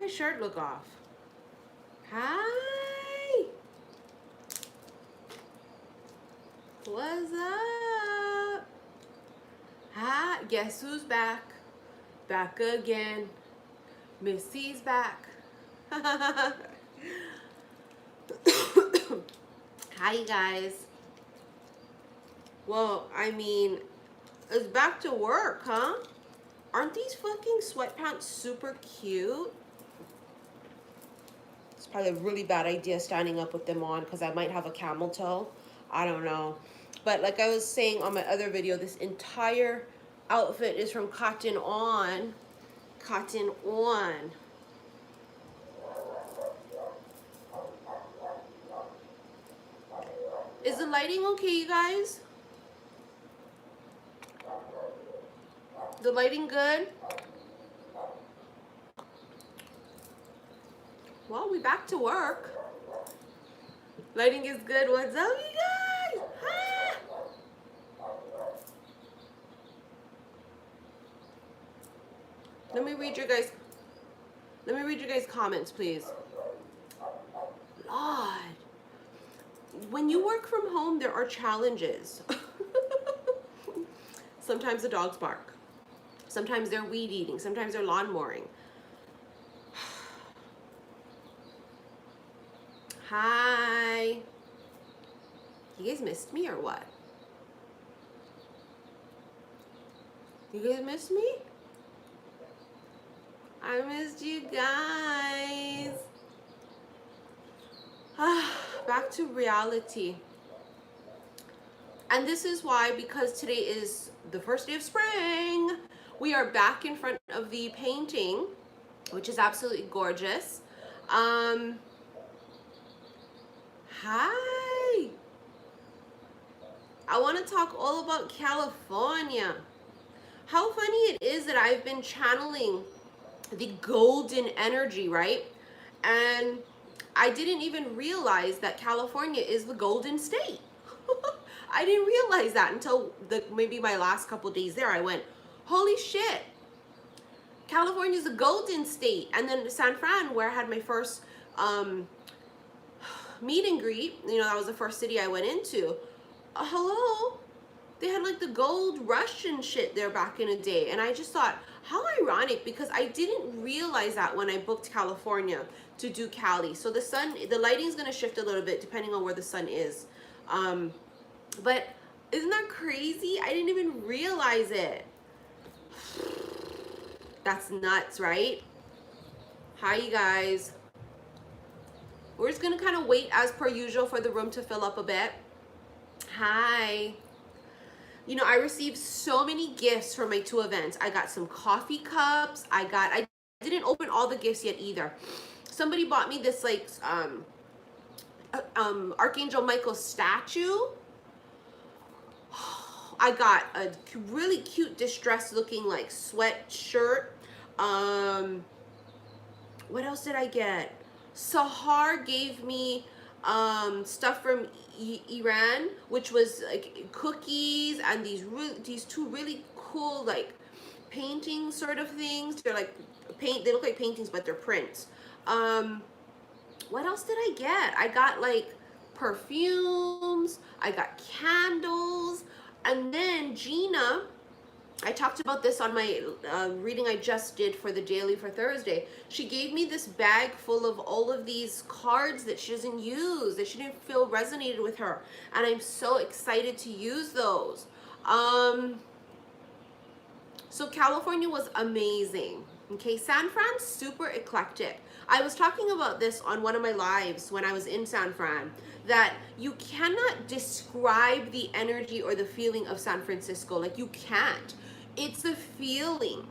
my shirt look off? Hi. What's up? Hi. Guess who's back? Back again. Missy's back. Hi, you guys. Well, I mean, it's back to work, huh? Aren't these fucking sweatpants super cute? It's probably a really bad idea standing up with them on because I might have a camel toe. I don't know. But like I was saying on my other video, this entire outfit is from Cotton On. Cotton On. Is the lighting okay, you guys? The lighting good? Well, we back to work. Lighting is good. What's up, you guys? Ah! Let me read your guys' comments, please. Lord. When you work from home, there are challenges. Sometimes the dogs bark. Sometimes they're weed eating. Sometimes they're lawn mowing. Hi. You guys missed me or what? You guys missed me? I missed you guys. Back to reality. And this is why, because today is the first day of spring, we are back in front of the painting, which is absolutely gorgeous. Hi. I want to talk all about California. How funny it is that I've been channeling the golden energy, right? And I didn't even realize that California is the golden state. I didn't realize that until maybe my last couple days there. I went, holy shit, California's the golden state. And then San Fran, where I had my first meet and greet, you know, that was the first city I went into. Hello? They had like the gold rush and shit there back in the day. And I just thought, how ironic, because I didn't realize that when I booked California to do Cali. So the lighting's gonna shift a little bit depending on where the sun is. But isn't that crazy? I didn't even realize it. That's nuts, right? Hi, you guys. We're just gonna kind of wait as per usual for the room to fill up a bit. Hi. You know, I received so many gifts from my 2 events. I got some coffee cups. I didn't open all the gifts yet either. Somebody bought me this like Archangel Michael statue. I got a really cute distressed looking like sweatshirt. What else did I get? Sahar gave me stuff from Iran, which was like cookies and these 2 really cool like painting sort of things. They're like they look like paintings, but they're prints. What else did I get? I got like perfumes, I got candles, and then Gina, I talked about this on my reading I just did for the daily for Thursday. She gave me this bag full of all of these cards that she doesn't use, that she didn't feel resonated with her. And I'm so excited to use those. So California was amazing. Okay, San Fran's super eclectic. I was talking about this on one of my lives when I was in San Fran, that you cannot describe the energy or the feeling of San Francisco. Like, you can't. It's a feeling.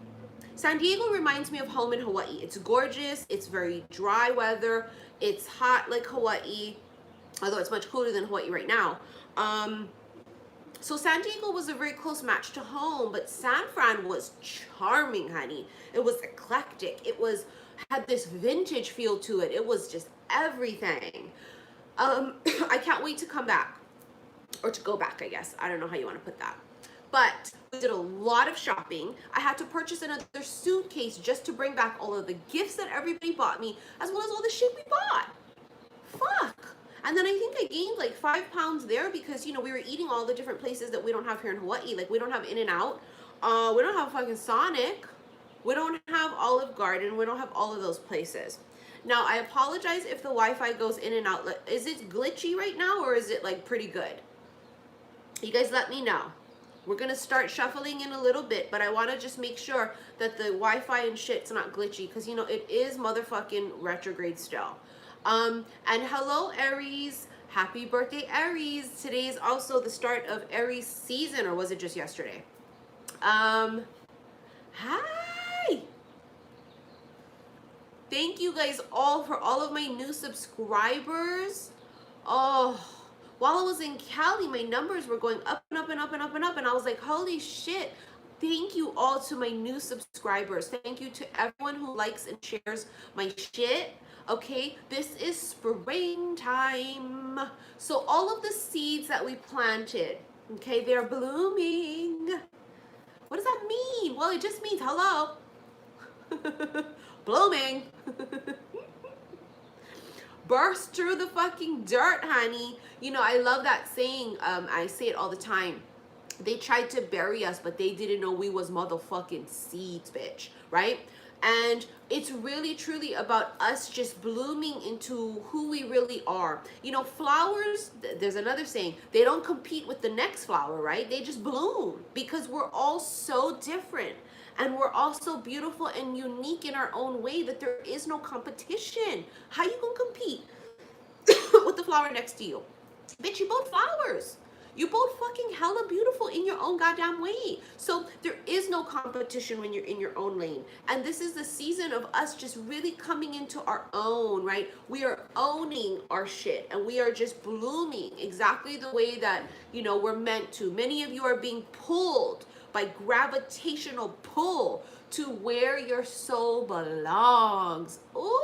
San Diego reminds me of home in Hawaii. It's gorgeous. It's very dry weather. It's hot like Hawaii, although it's much cooler than Hawaii right now. So San Diego was a very close match to home, but San Fran was charming, honey. It was eclectic. It had this vintage feel to it. It was just everything. I can't wait to come back, or to go back, I guess. I don't know how you want to put that. But we did a lot of shopping. I had to purchase another suitcase just to bring back all of the gifts that everybody bought me, as well as all the shit we bought. Fuck. And then I think I gained like 5 pounds there because, you know, we were eating all the different places that we don't have here in Hawaii. Like, we don't have In-N-Out. We don't have fucking Sonic. We don't have Olive Garden. We don't have all of those places. Now, I apologize if the Wi-Fi goes in and out. Is it glitchy right now, or is it like pretty good? You guys let me know. We're going to start shuffling in a little bit, but I want to just make sure that the Wi-Fi and shit's not glitchy, because, you know, it is motherfucking retrograde still. And hello, Aries. Happy birthday, Aries. Today is also the start of Aries season, or was it just yesterday? Hi. Thank you guys all for all of my new subscribers. Oh, while I was in Cali, my numbers were going up and up and up and up and up, and I was like, holy shit. Thank you all to my new subscribers. Thank you to everyone who likes and shares my shit. Okay, this is springtime. So all of the seeds that we planted, okay, they're blooming. What does that mean? Well, it just means hello. Blooming. Burst through the fucking dirt, honey. You know, I love that saying. I say it all the time. They tried to bury us, but they didn't know we was motherfucking seeds, bitch, right? And it's really, truly about us just blooming into who we really are. You know, flowers, there's another saying, they don't compete with the next flower, right? They just bloom because we're all so different. And we're all so beautiful and unique in our own way that there is no competition. How you gonna compete with the flower next to you? Bitch, you both flowers. You both fucking hella beautiful in your own goddamn way. So there is no competition when you're in your own lane. And this is the season of us just really coming into our own, right? We are owning our shit, and we are just blooming exactly the way that, you know, we're meant to. Many of you are being pulled by gravitational pull to where your soul belongs. Ooh.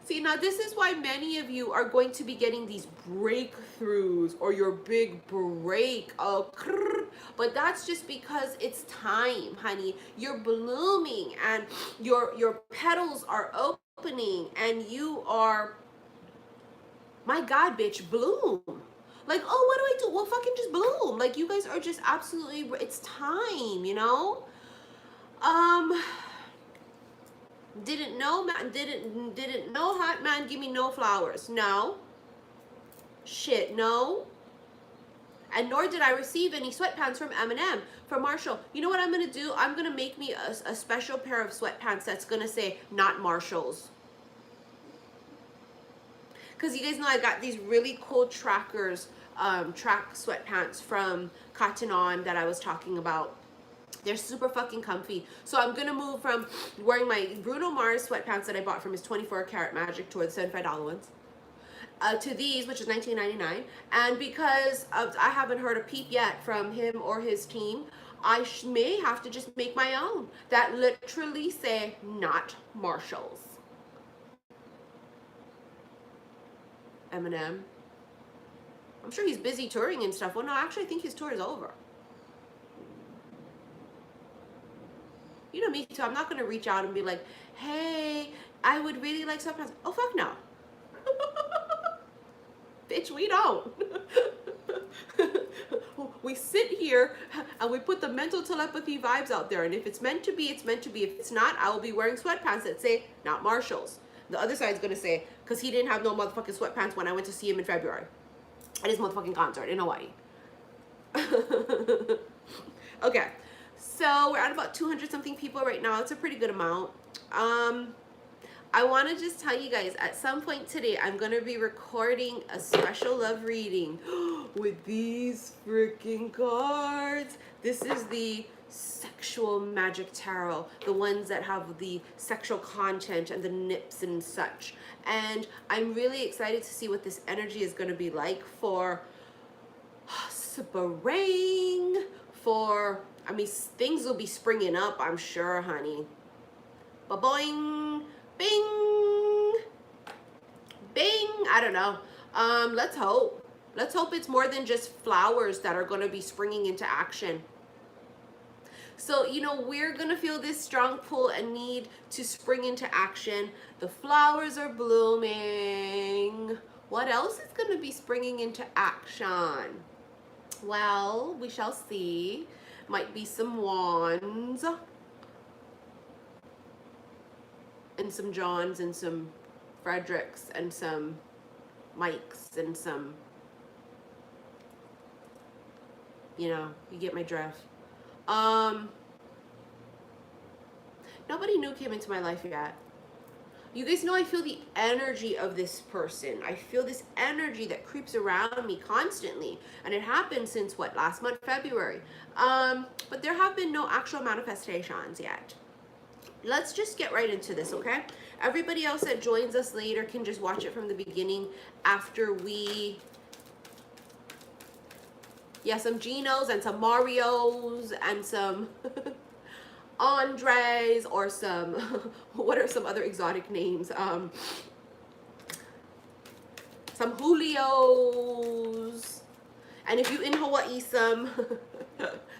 See, now this is why many of you are going to be getting these breakthroughs or your big break. Oh, but that's just because it's time, honey. You're blooming and your petals are opening and you are, my God, bitch, bloom. Like, oh, what do I do? Well, fucking just bloom. Like, you guys are just absolutely, it's time, you know? Didn't know, man, didn't know, hot man, give me no flowers. No. Shit, no. And nor did I receive any sweatpants from M&M, from Marshall. You know what I'm going to do? I'm going to make me a special pair of sweatpants that's going to say, not Marshall's. Because you guys know I got these really cool trackers, track sweatpants from Cotton On that I was talking about. They're super fucking comfy. So I'm going to move from wearing my Bruno Mars sweatpants that I bought from his 24 Karat Magic Tour, the $75 ones, to these, which is $19.99. And because I haven't heard a peep yet from him or his team, I may have to just make my own that literally say, not Marshall's. Eminem. I'm sure he's busy touring and stuff. Well, no, actually, I think his tour is over. You know me too. I'm not going to reach out and be like, hey, I would really like sweatpants. Oh, fuck no. Bitch, we don't. We sit here and we put the mental telepathy vibes out there. And if it's meant to be, it's meant to be. If it's not, I will be wearing sweatpants that say, not Marshall's. The other side's going to say, because he didn't have no motherfucking sweatpants when I went to see him in February at his motherfucking concert in Hawaii. Okay. So we're at about 200 something people right now. It's a pretty good amount. I want to just tell you guys, at some point today, I'm going to be recording a special love reading with these freaking cards. This is the sexual magic tarot, the ones that have the sexual content and the nips and such. And I'm really excited to see what this energy is going to be like for spring, for, I mean, things will be springing up, I'm sure, honey. Ba-boing, bing, bing, I don't know. Let's hope. Let's hope it's more than just flowers that are going to be springing into action. So, you know, we're going to feel this strong pull and need to spring into action. The flowers are blooming. What else is going to be springing into action? Well, we shall see. Might be some wands. And some Johns and some Fredericks and some Mikes and some, you know, you get my drift. Nobody new came into my life yet. You guys know I feel the energy of this person. I feel this energy that creeps around me constantly. And it happened since what, last month, February. But there have been no actual manifestations yet. Let's just get right into this, okay? Everybody else that joins us later can just watch it from the beginning after we, yeah, some Genos and some Marios and some Andres or some, what are some other exotic names? Some Julios. And if you in Hawaii, some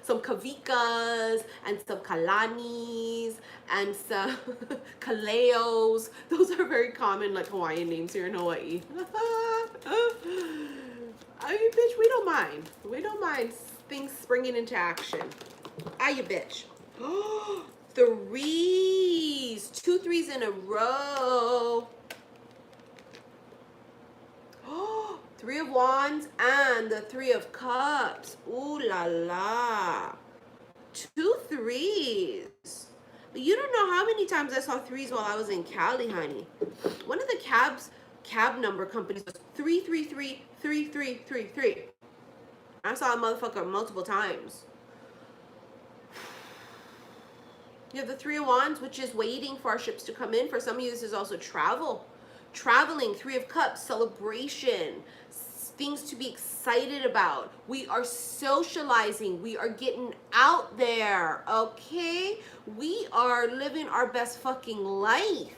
Kavikas and some Kalanis and some Kaleos. Those are very common like Hawaiian names here in Hawaii. I mean, bitch, we don't mind. We don't mind things springing into action. You bitch. Threes. 2 3s in a row. 3 of Wands and the 3 of Cups. Ooh la la. 2 3s. You don't know how many times I saw 3s while I was in Cali, honey. One of the cab number companies was 3333333. I saw a motherfucker multiple times. You have the 3 of Wands, which is waiting for our ships to come in. For some of you, this is also travel. Traveling, 3 of Cups, celebration, things to be excited about. We are socializing. We are getting out there, okay? We are living our best fucking life.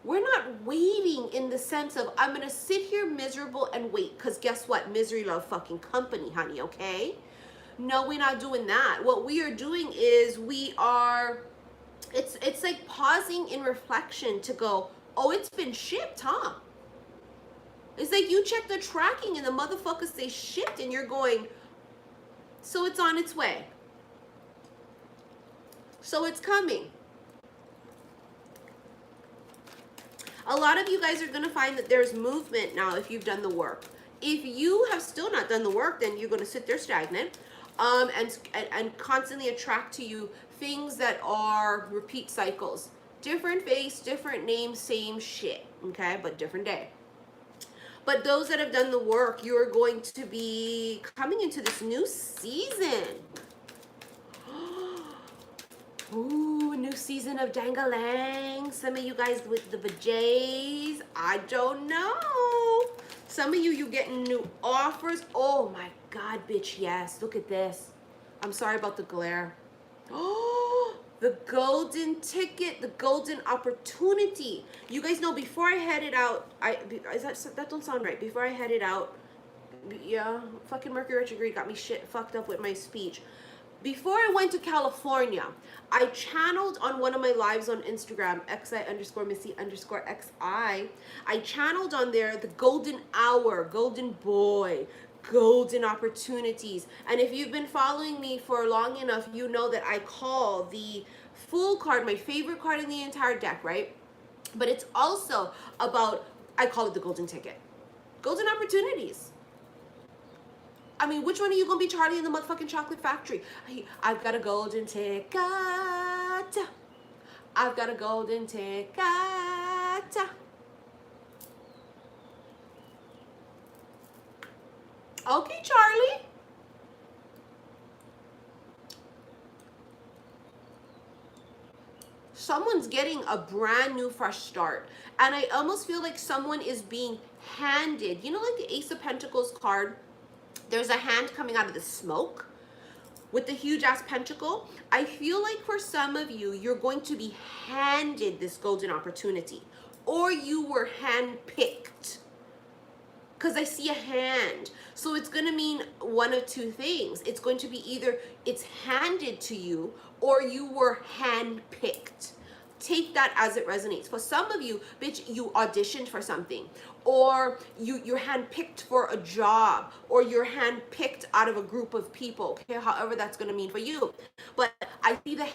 We're not waiting in the sense of, I'm going to sit here miserable and wait. Because guess what? Misery love fucking company, honey, okay? No, we're not doing that. What we are doing is we are, it's like pausing in reflection to go, oh, it's been shipped, huh? It's like you check the tracking and the motherfuckers say shipped and you're going, so it's on its way. So it's coming. A lot of you guys are going to find that there's movement now if you've done the work. If you have still not done the work, then you're going to sit there stagnant. And constantly attract to you things that are repeat cycles. Different face, different name, same shit, okay? But different day. But those that have done the work, you're going to be coming into this new season. Ooh, new season of Dangalang. Some of you guys with the vajays, I don't know. Some of you getting new offers. Oh my God, bitch, yes. Look at this. I'm sorry about the glare. Oh, the golden ticket, the golden opportunity. You guys know before I headed out, that don't sound right. Before I headed out, yeah, fucking Mercury retrograde got me shit fucked up with my speech. Before I went to California, I channeled on one of my lives on Instagram, xi_missy_xi. I channeled on there the golden hour, golden boy, golden opportunities. And if you've been following me for long enough, you know that I call the Fool card my favorite card in the entire deck, right? But it's also about, I call it the golden ticket. Golden opportunities. I mean, which one are you going to be Charlie in the motherfucking chocolate factory? I've got a golden ticket. I've got a golden ticket. Okay, Charlie. Someone's getting a brand new fresh start. And I almost feel like someone is being handed, you know, like the Ace of Pentacles card? There's a hand coming out of the smoke with the huge ass pentacle. I feel like for some of you, you're going to be handed this golden opportunity, or you were handpicked. because I see a hand. So it's going to mean one of two things. It's going to be either it's handed to you or you were handpicked. Take that as it resonates. For some of you, bitch, you auditioned for something, or you're handpicked for a job, or you're handpicked out of a group of people. Okay, however that's going to mean for you. But I see the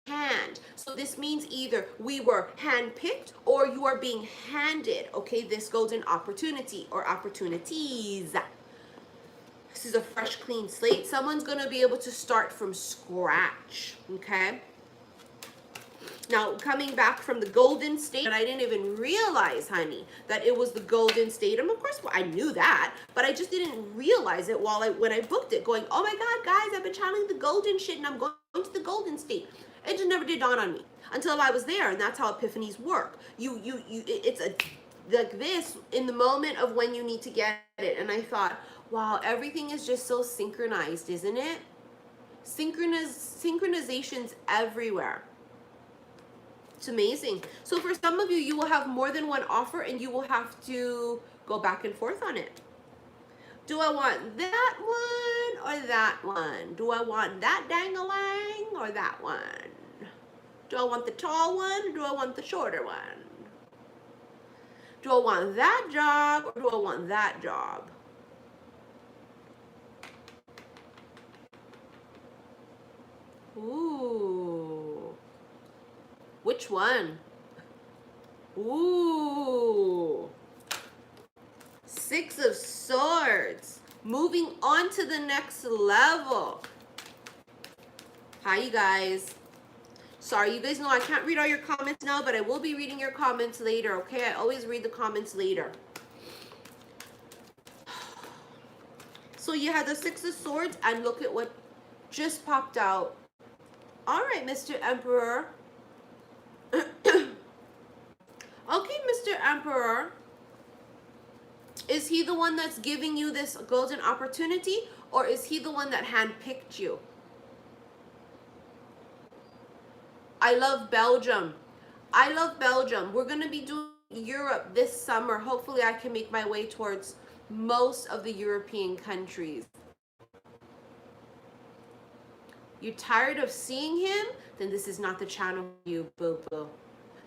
hand. So this means either we were handpicked or you are being handed, okay, this golden opportunity or opportunities. This is a fresh, clean slate. Someone's going to be able to start from scratch, okay? Now, coming back from the golden state, and I didn't even realize, honey, that it was the golden state. And of course, well, I knew that, but I just didn't realize it when I booked it, going, oh my God, guys, I've been channeling the golden shit and I'm going to the golden state. It just never did dawn on me until I was there, and that's how epiphanies work. It's like this in the moment of when you need to get it. And I thought, wow, everything is just so synchronized, isn't it? Synchronizations everywhere. It's amazing. So for some of you, you will have more than one offer and you will have to go back and forth on it. Do I want that one or that one? Do I want that dang-a-lang or that one? Do I want the tall one or do I want the shorter one? Do I want that job or do I want that job? Ooh. Which one? Ooh. Six of Swords. Moving on to the next level. Hi, you guys. Sorry, you guys know I can't read all your comments now, but I will be reading your comments later, okay? I always read the comments later. So you had the Six of Swords, and look at what just popped out. All right, Mr. Emperor. Okay, Mr. Emperor. Is he the one that's giving you this golden opportunity, or is he the one that handpicked you? I love Belgium. I love Belgium. We're going to be doing Europe this summer. Hopefully I can make my way towards most of the European countries. You're tired of seeing him? Then this is not the channel for you, boo-boo.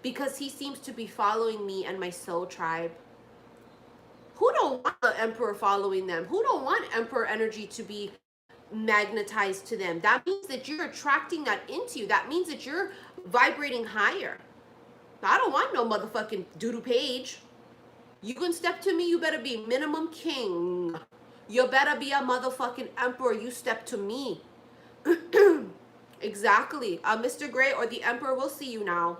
Because he seems to be following me and my soul tribe. Who don't want the Emperor following them? Who don't want Emperor energy to be magnetized to them? That means that you're attracting that into you. That means that you're vibrating higher. I don't want no motherfucking doodoo page. You can step to me, you better be minimum king. You better be a motherfucking emperor. You step to me. Exactly. Mr. Gray or the Emperor will see you now.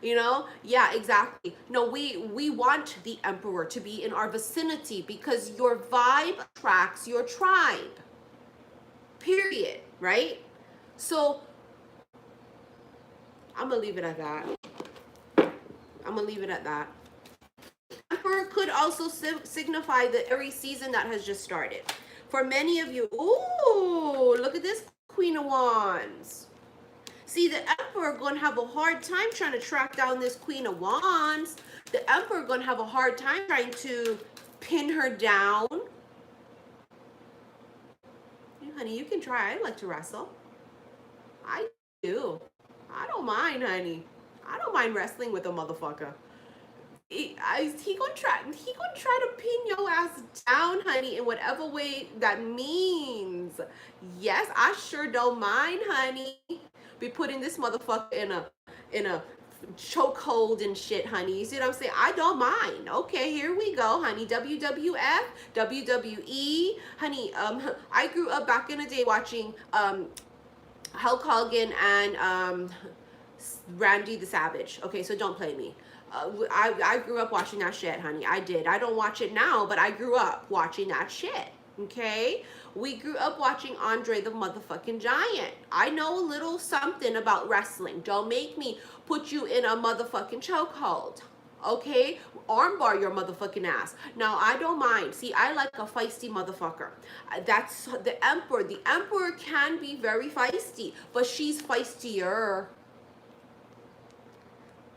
You know? Yeah, exactly. No, we want the Emperor to be in our vicinity because your vibe attracts your tribe. Period. Right? So, I'm going to leave it at that. I'm going to leave it at that. Emperor could also signify the Aries season that has just started. For many of you, ooh, look at this Queen of Wands. See, the Emperor going to have a hard time trying to track down this Queen of Wands. The Emperor going to have a hard time trying to pin her down. Hey, honey, you can try. I like to wrestle. I do. I don't mind, honey. I don't mind wrestling with a motherfucker. He gonna try to pin your ass down, honey, in whatever way that means. Yes, I sure don't mind, honey. Be putting this motherfucker in a chokehold and shit, honey. You see what I'm saying? I don't mind. Okay, here we go, honey. WWF, WWE, honey. I grew up back in the day watching Hulk Hogan and Randy the Savage. Okay, so don't play me. I grew up watching that shit, honey. I did. I don't watch it now, but I grew up watching that shit. Okay? We grew up watching Andre the motherfucking Giant. I know a little something about wrestling. Don't make me put you in a motherfucking chokehold. Okay? Armbar your motherfucking ass. Now, I don't mind. See, I like a feisty motherfucker. That's the Emperor. The Emperor can be very feisty, but she's feistier.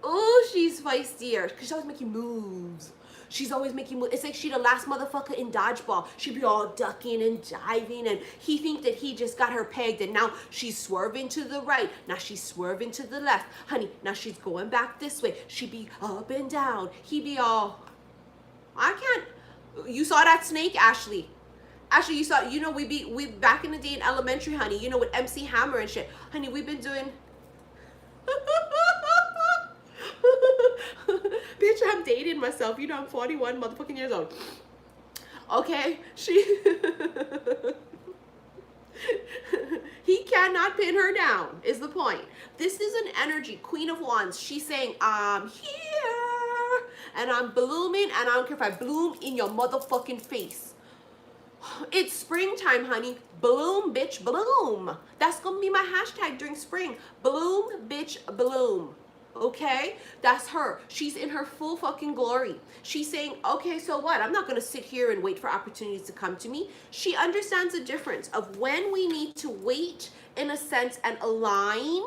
Oh, she's feistier because she always making moves. She's always making moves. It's like she the last motherfucker in dodgeball. She'd be all ducking and diving, and he think that he just got her pegged, and now she's swerving to the right. Now she's swerving to the left. Honey, now she's going back this way. She be up and down. He be all, I can't. You saw that snake, Ashley? Ashley, you saw, you know, we back in the day in elementary, honey, you know, with MC Hammer and shit. Honey, we've been doing bitch, I'm dating myself. You know, I'm 41 motherfucking years old. Okay, he cannot pin her down, is the point. This is an energy, Queen of Wands. She's saying, I'm here, and I'm blooming, and I don't care if I bloom in your motherfucking face. It's springtime, honey. Bloom, bitch, bloom. That's gonna be my hashtag during spring. Bloom, bitch, bloom. Okay, that's her. She's in her full fucking glory. She's saying, okay, so what? I'm not going to sit here and wait for opportunities to come to me. She understands the difference of when we need to wait, in a sense, and align,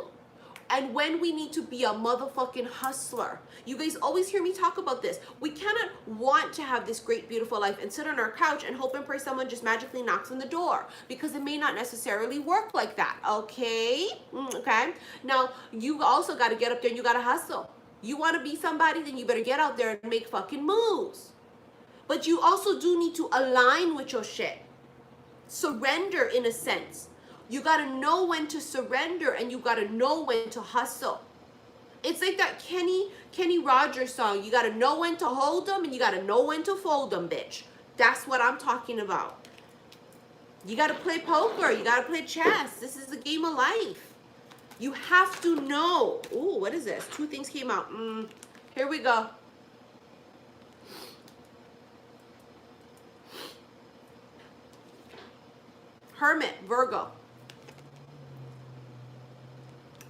and when we need to be a motherfucking hustler. You guys always hear me talk about this. We cannot want to have this great, beautiful life and sit on our couch and hope and pray someone just magically knocks on the door, because it may not necessarily work like that, okay? Okay? Now, you also got to get up there and you got to hustle. You want to be somebody, then you better get out there and make fucking moves. But you also do need to align with your shit. Surrender, in a sense. You got to know when to surrender, and you got to know when to hustle. It's like that Kenny Rogers song. You got to know when to hold them, and you got to know when to fold them, bitch. That's what I'm talking about. You got to play poker. You got to play chess. This is the game of life. You have to know. Ooh, what is this? Two things came out. Here we go. Hermit, Virgo.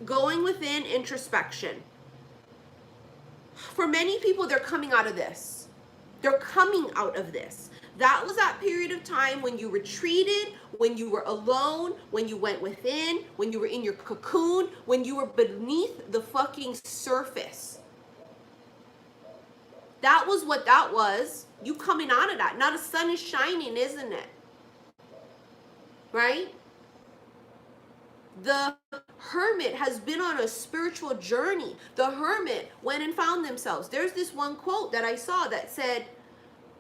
Going within, introspection. For many people, they're coming out of this. They're coming out of this. That was that period of time when you retreated, when you were alone, when you went within, when you were in your cocoon, when you were beneath the fucking surface. That was what that was. You coming out of that. Now the sun is shining, isn't it? Right? The hermit has been on a spiritual journey. The hermit went and found themselves. There's this one quote that I saw that said,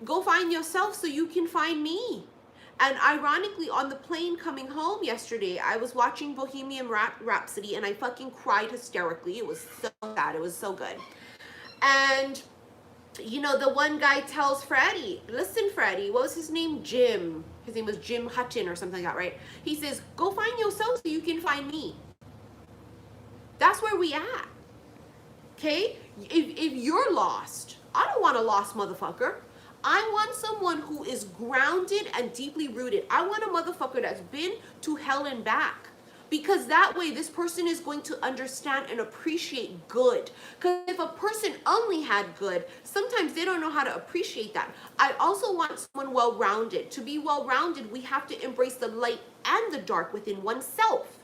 go find yourself so you can find me. And ironically, on the plane coming home yesterday, I was watching Bohemian Rhapsody and I fucking cried hysterically. It was so sad. It was so good. And, you know, the one guy tells Freddie, listen, Freddie, what was his name? Jim. His name was Jim Hutton or something like that, right? He says, go find yourself so you can find me. That's where we at. Okay? If you're lost, I don't want a lost motherfucker. I want someone who is grounded and deeply rooted. I want a motherfucker that's been to hell and back. Because that way, this person is going to understand and appreciate good. Because if a person only had good, sometimes they don't know how to appreciate that. I also want someone well-rounded. To be well-rounded, we have to embrace the light and the dark within oneself.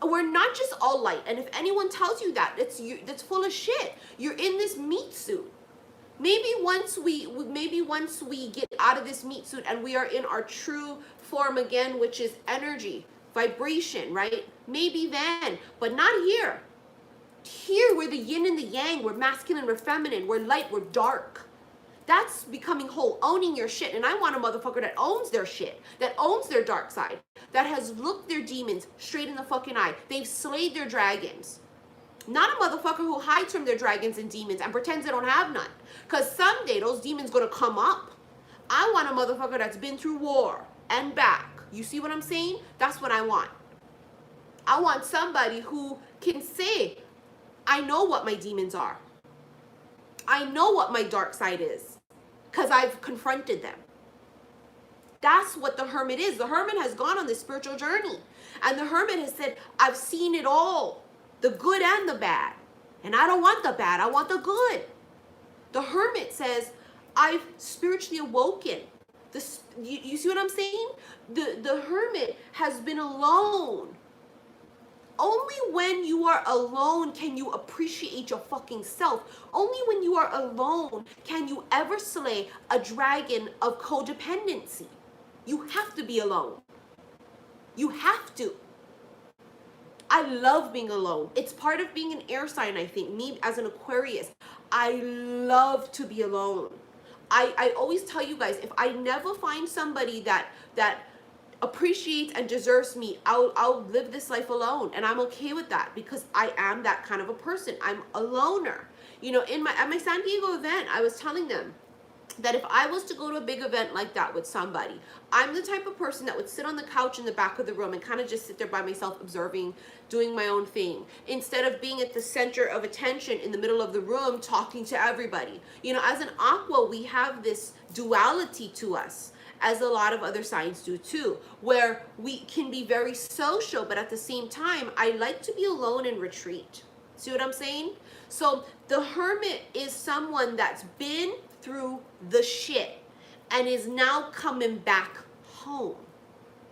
We're not just all light. And if anyone tells you that, that's full of shit. You're in this meat suit. Maybe once we get out of this meat suit and we are in our true form again, which is energy, vibration, right? Maybe then, but not here. Here, we're the yin and the yang. We're masculine, we're feminine, we're light, we're dark. That's becoming whole, owning your shit. And I want a motherfucker that owns their shit, that owns their dark side, that has looked their demons straight in the fucking eye. They've slayed their dragons. Not a motherfucker who hides from their dragons and demons and pretends they don't have none. Because someday those demons gonna come up. I want a motherfucker that's been through war and back. You see what I'm saying? That's what I want. I want somebody who can say, I know what my demons are. I know what my dark side is. Because I've confronted them. That's what the hermit is. The hermit has gone on this spiritual journey. And the hermit has said, I've seen it all. The good and the bad. And I don't want the bad. I want the good. The hermit says, I've spiritually awoken. You see what I'm saying? The hermit has been alone Only when you are alone can you appreciate your fucking self. Only when you are alone can you ever slay a dragon of codependency. You have to be alone. You have to. I love being alone. It's part of being an air sign, I think. Me as an Aquarius, I love to be alone. I always tell you guys, if I never find somebody that appreciates and deserves me, I'll live this life alone, and I'm okay with that because I am that kind of a person. I'm a loner. You know, at my San Diego event, I was telling them that if I was to go to a big event like that with somebody, I'm the type of person that would sit on the couch in the back of the room and kind of just sit there by myself, observing, doing my own thing, instead of being at the center of attention in the middle of the room talking to everybody. You know, as an Aqua, we have this duality to us, as a lot of other signs do too, where we can be very social, but at the same time, I like to be alone and retreat. See what I'm saying? So the Hermit is someone that's been through the shit and is now coming back home.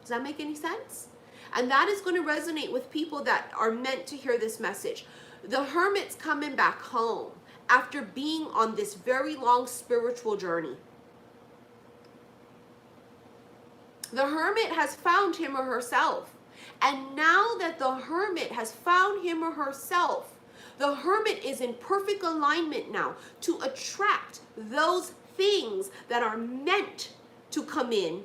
Does that make any sense? And that is going to resonate with people that are meant to hear this message. The Hermit's coming back home after being on this very long spiritual journey. The Hermit has found him or herself. And now that the Hermit has found him or herself, the Hermit is in perfect alignment now to attract those things that are meant to come in,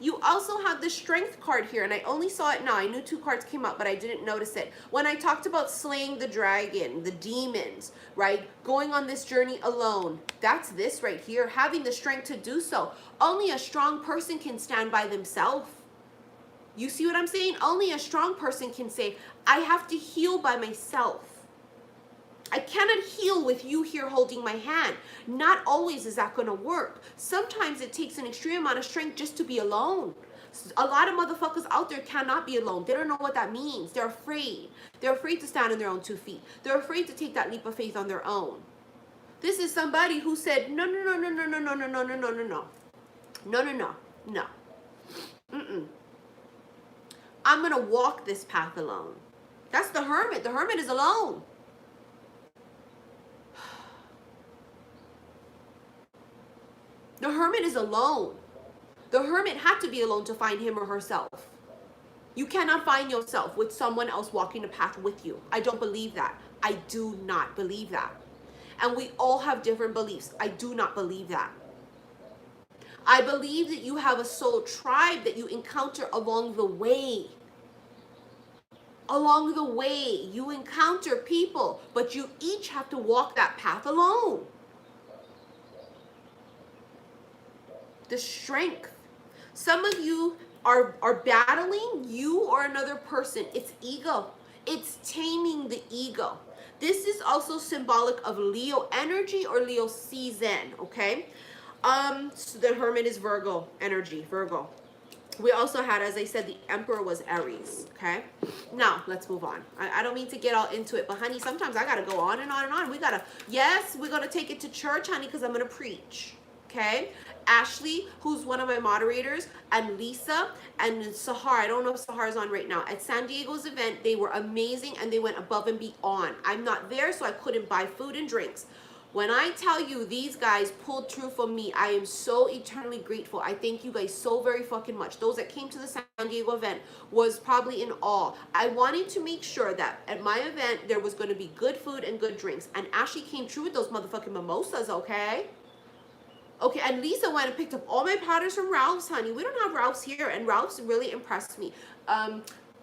You also have the Strength card here, and I only saw it now. I knew 2 cards came up, but I didn't notice it. When I talked about slaying the dragon, the demons, right? Going on this journey alone. That's this right here, having the strength to do so. Only a strong person can stand by themselves. You see what I'm saying? Only a strong person can say, I have to heal by myself. I cannot heal with you here holding my hand. Not always is that going to work. Sometimes it takes an extreme amount of strength just to be alone. A lot of motherfuckers out there cannot be alone. They don't know what that means. They're afraid. They're afraid to stand on their own 2 feet. They're afraid to take that leap of faith on their own. This is somebody who said, no, no, no, no, no, no, no, no, no, no, no, no, no. No, no, no, no. Mm-mm. I'm going to walk this path alone. That's the Hermit. The Hermit is alone. The Hermit is alone. The Hermit had to be alone to find him or herself. You cannot find yourself with someone else walking the path with you. I don't believe that. I do not believe that. And we all have different beliefs. I do not believe that. I believe that you have a soul tribe that you encounter along the way. Along the way, you encounter people, but you each have to walk that path alone. The Strength. Some of you are battling, you or another person. It's ego. It's taming the ego. This is also symbolic of Leo energy or Leo season, okay? So the Hermit is Virgo energy, Virgo. We also had, as I said, the Emperor was Aries, okay? Now, let's move on. I don't mean to get all into it, but honey, sometimes I gotta go on and on and on. Yes, we're gonna take it to church, honey, because I'm gonna preach, okay? Ashley, who's one of my moderators, and Lisa, and Sahar. I don't know if Sahar's on right now. At San Diego's event, they were amazing, and they went above and beyond. I'm not there, so I couldn't buy food and drinks. When I tell you these guys pulled through for me, I am so eternally grateful. I thank you guys so very fucking much. Those that came to the San Diego event was probably in awe. I wanted to make sure that at my event, there was going to be good food and good drinks. And Ashley came through with those motherfucking mimosas, okay? Okay, and Lisa went and picked up all my powders from Ralph's, honey. We don't have Ralph's here, and Ralph's really impressed me.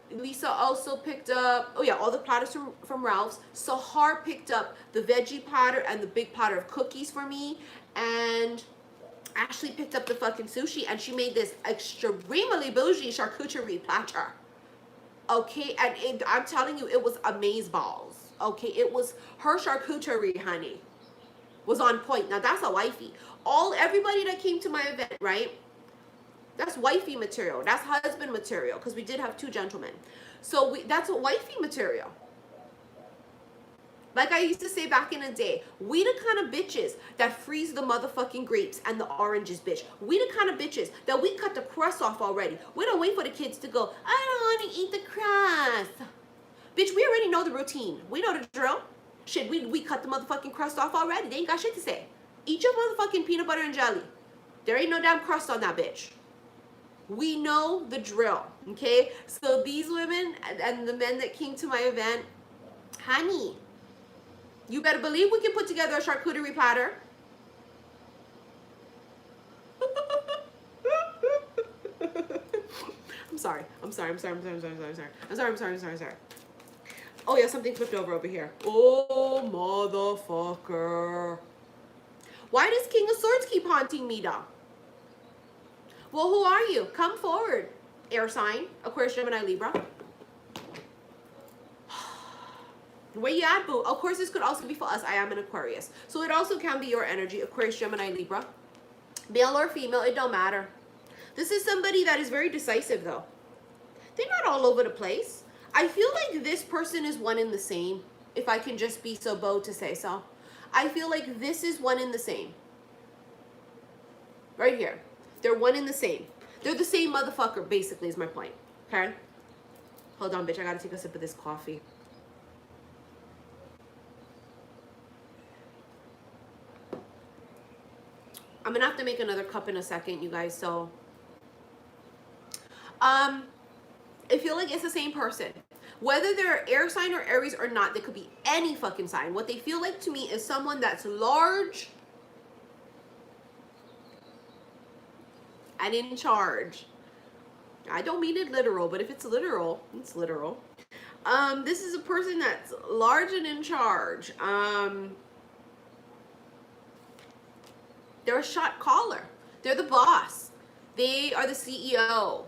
Lisa also picked up, oh yeah, all the platters from Ralph's. Sahar picked up the veggie platter and the big platter of cookies for me. And Ashley picked up the fucking sushi, and she made this extremely bougie charcuterie platter. Okay, and I'm telling you, it was amazeballs. Okay, it was her charcuterie, honey, was on point. Now that's a wifey. Everybody that came to my event, right? That's wifey material. That's husband material, because we did have 2 gentlemen. So that's a wifey material. Like I used to say back in the day, we the kind of bitches that freeze the motherfucking grapes and the oranges, bitch. We the kind of bitches that we cut the crust off already. We don't wait for the kids to go, I don't want to eat the crust. Bitch, we already know the routine. We know the drill. Shit, we cut the motherfucking crust off already. They ain't got shit to say. Eat your motherfucking peanut butter and jelly. There ain't no damn crust on that bitch. We know the drill, okay? So these women and the men that came to my event, honey, you better believe we can put together a charcuterie platter. I'm sorry. Oh yeah, something flipped over here. Oh, motherfucker. Why does King of Swords keep haunting me, though? Well, who are you? Come forward. Air sign, Aquarius, Gemini, Libra. Where you at, boo? Of course, this could also be for us. I am an Aquarius. So it also can be your energy, Aquarius, Gemini, Libra. Male or female, it don't matter. This is somebody that is very decisive, though. They're not all over the place. I feel like this person is one in the same, if I can just be so bold to say so. I feel like this is one in the same. Right here. They're one in the same. They're the same motherfucker, basically, is my point. Okay? Hold on, bitch. I gotta take a sip of this coffee. I'm gonna have to make another cup in a second, you guys, so. I feel like it's the same person. Whether they're air sign or Aries or not, they could be any fucking sign. What they feel like to me is someone that's large and in charge. I don't mean it literal, but if it's literal, it's literal. This is a person that's large and in charge. They're a shot caller. They're the boss. They are the CEO.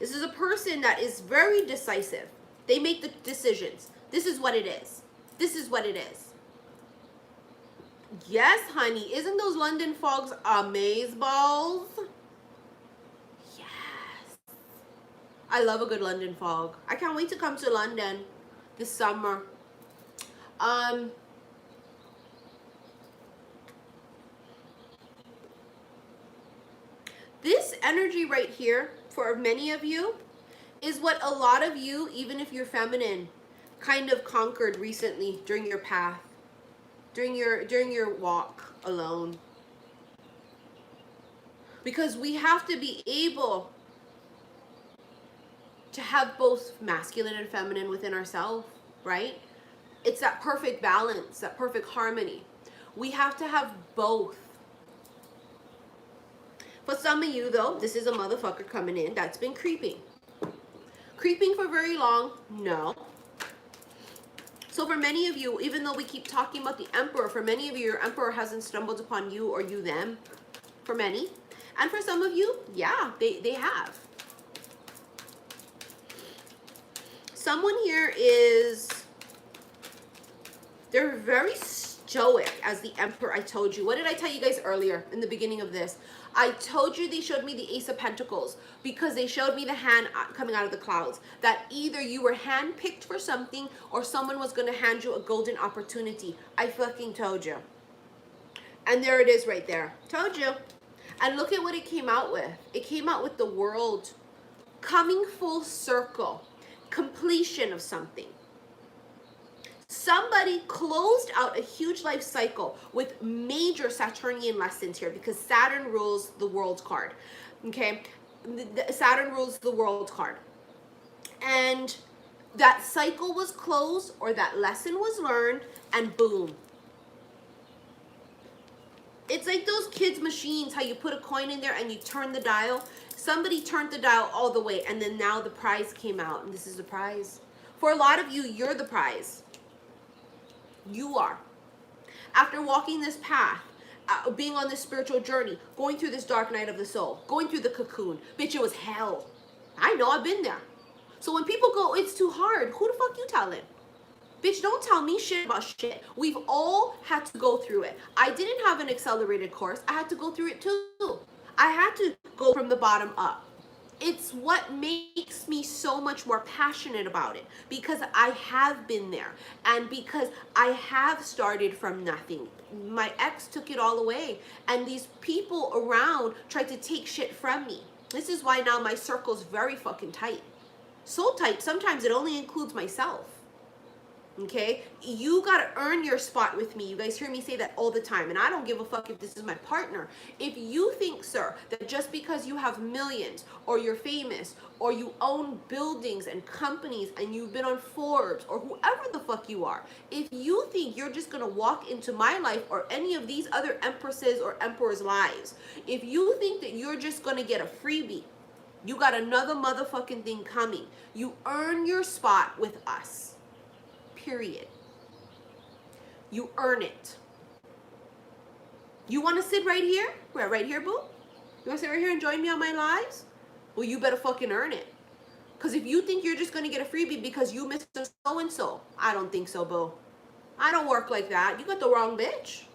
This is a person that is very decisive. They make the decisions. This is what it is. This is what it is. Yes, honey. Isn't those London fogs amazeballs? Yes. I love a good London fog. I can't wait to come to London this summer. This energy right here, for many of you, is what a lot of you, even if you're feminine, kind of conquered recently during your path, during your walk alone. Because we have to be able to have both masculine and feminine within ourselves, right? It's that perfect balance, that perfect harmony. We have to have both. For some of you, though, this is a motherfucker coming in that's been creeping. Creeping for very long? No. So for many of you, even though we keep talking about the Emperor, for many of you, your Emperor hasn't stumbled upon you or you them. For many. And for some of you, yeah, they have. Someone here is, they're very stoic as the Emperor. I told you. What did I tell you guys earlier in the beginning of this? I told you they showed me the Ace of Pentacles because they showed me the hand coming out of the clouds. That either you were handpicked for something or someone was going to hand you a golden opportunity. I fucking told you. And there it is right there. Told you. And look at what it came out with. It came out with the world coming full circle. Completion of something. Somebody closed out a huge life cycle with major Saturnian lessons here because Saturn rules the world card. Okay? Saturn rules the world card. And that cycle was closed or that lesson was learned and boom. It's like those kids' machines, how you put a coin in there and you turn the dial. Somebody turned the dial all the way and then now the prize came out and this is the prize. For a lot of you, you're the prize. You are. After walking this path, being on this spiritual journey, going through this dark night of the soul, going through the cocoon, bitch, it was hell. I know, I've been there. So when people go, it's too hard, who the fuck you telling? Bitch, don't tell me shit about shit. We've all had to go through it. I didn't have an accelerated course. I had to go through it too. I had to go from the bottom up. it's what makes me so much more passionate about it, because I have been there, and because I have started from nothing. My ex took it all away, and these people around tried to take shit from me. This is why now my circle's very fucking tight. So tight, sometimes it only includes myself. Okay, you gotta earn your spot with me. You guys hear me say that all the time, and I don't give a fuck if this is my partner. If you think, sir, that just because you have millions, or you're famous, or you own buildings and companies, and you've been on Forbes, or whoever the fuck you are, if you think you're just gonna walk into my life or any of these other empresses or emperors' lives, if you think that you're just gonna get a freebie, you got another motherfucking thing coming. You earn your spot with us. Period. You earn it. You want to sit right here? Right here, boo? You want to sit right here and join me on my lives? Well, you better fucking earn it. Because if you think you're just going to get a freebie because you missed a so-and-so, I don't think so, boo. I don't work like that. You got the wrong bitch.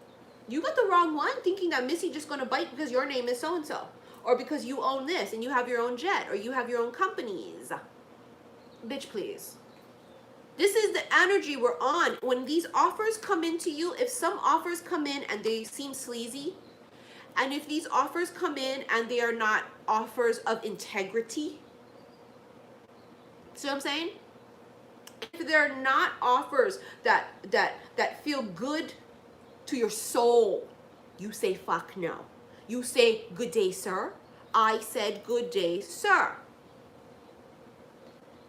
You got the wrong one, thinking that Missy just going to bite because your name is so-and-so. Or because you own this and you have your own jet, or you have your own companies. Bitch, please. This is the energy we're on. When these offers come into you, if some offers come in and they seem sleazy, and if these offers come in and they are not offers of integrity, see what I'm saying? If they're not offers that feel good to your soul, you say fuck no. You say good day, sir. I said good day, sir.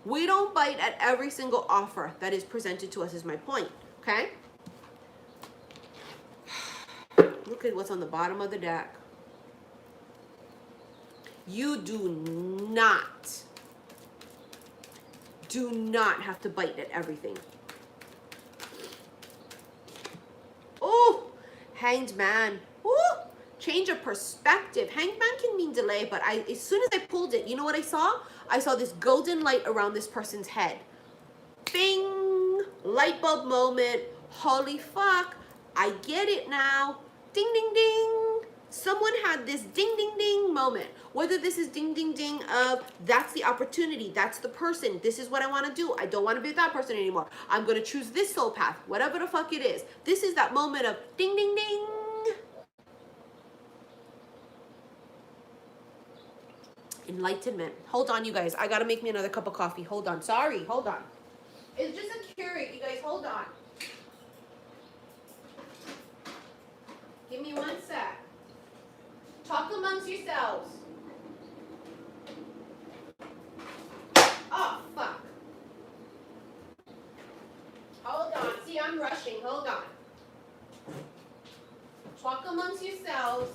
We don't bite at every single offer that is presented to us, is my point, okay? Look at what's on the bottom of the deck. You do not have to bite at everything. Oh, Hanged Man. Oh, change of perspective. Hanged Man can mean delay, but as soon as I pulled it, you know what I saw? I saw this golden light around this person's head. Bing! Light bulb moment. Holy fuck. I get it now. Ding, ding, ding. Someone had this ding, ding, ding moment. Whether this is ding, ding, ding of that's the opportunity, that's the person, this is what I want to do. I don't want to be with that person anymore. I'm going to choose this soul path, whatever the fuck it is. This is that moment of ding, ding, ding. Enlightenment. Hold on, you guys. I gotta make me another cup of coffee. Hold on. Sorry. Hold on. It's just a Keurig, you guys. Hold on. Give me 1 sec. Talk amongst yourselves. Oh, fuck. Hold on. See, I'm rushing. Hold on. Talk amongst yourselves.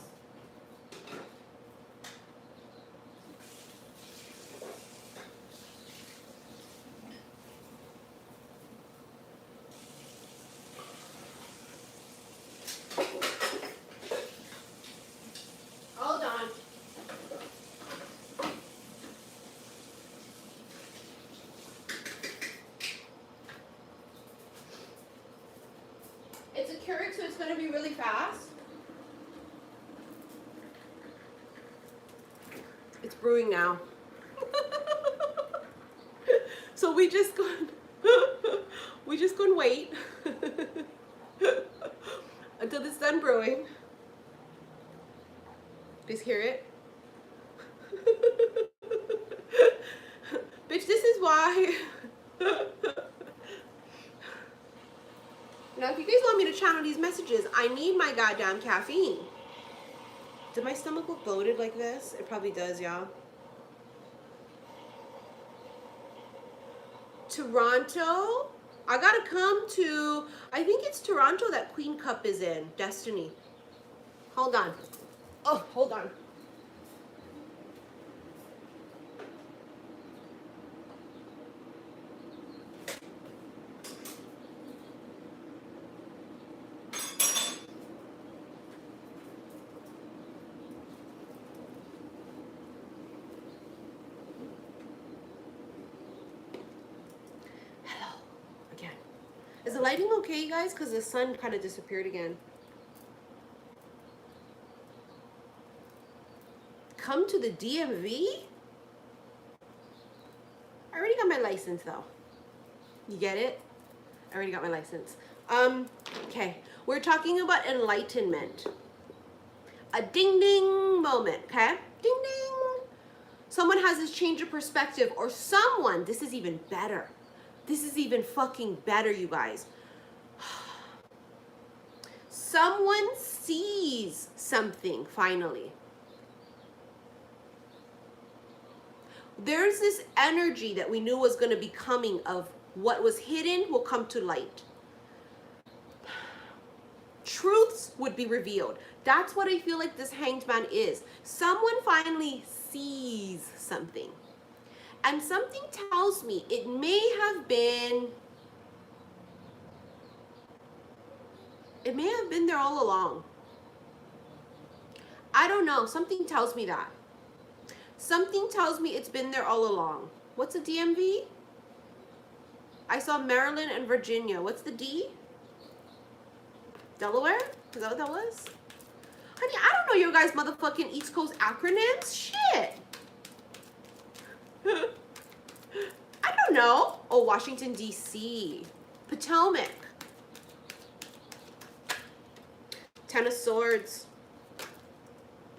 It's a Keurig, so it's going to be really fast. It's brewing now. So we just gonna wait until it's done brewing. Just hear it. Bitch, this is why. Now, if you guys want me to channel these messages, I need my goddamn caffeine. Did my stomach look bloated like this? It probably does, y'all. Toronto? I gotta come to, I think it's Toronto that Queen Cup is in. Destiny. Hold on. Oh, hold on. Is the lighting okay, you guys? Because the sun kind of disappeared again. Come to the DMV? license though. You get it? I already got my license. Okay. We're talking about enlightenment. A ding ding moment, okay? Ding ding. Someone has this change of perspective, or someone, this is even better. This is even fucking better, you guys. Someone sees something finally. There's this energy that we knew was going to be coming of what was hidden will come to light. Truths would be revealed. That's what I feel like this Hanged Man is. Someone finally sees something. And something tells me it may have been there all along. I don't know. Something tells me that. Something tells me it's been there all along. What's a DMV? I saw Maryland and Virginia. What's the D? Delaware? Is that what that was? Honey, I don't know your guys' motherfucking East Coast acronyms. Shit. I don't know. Oh, Washington, D.C. Potomac. Ten of Swords.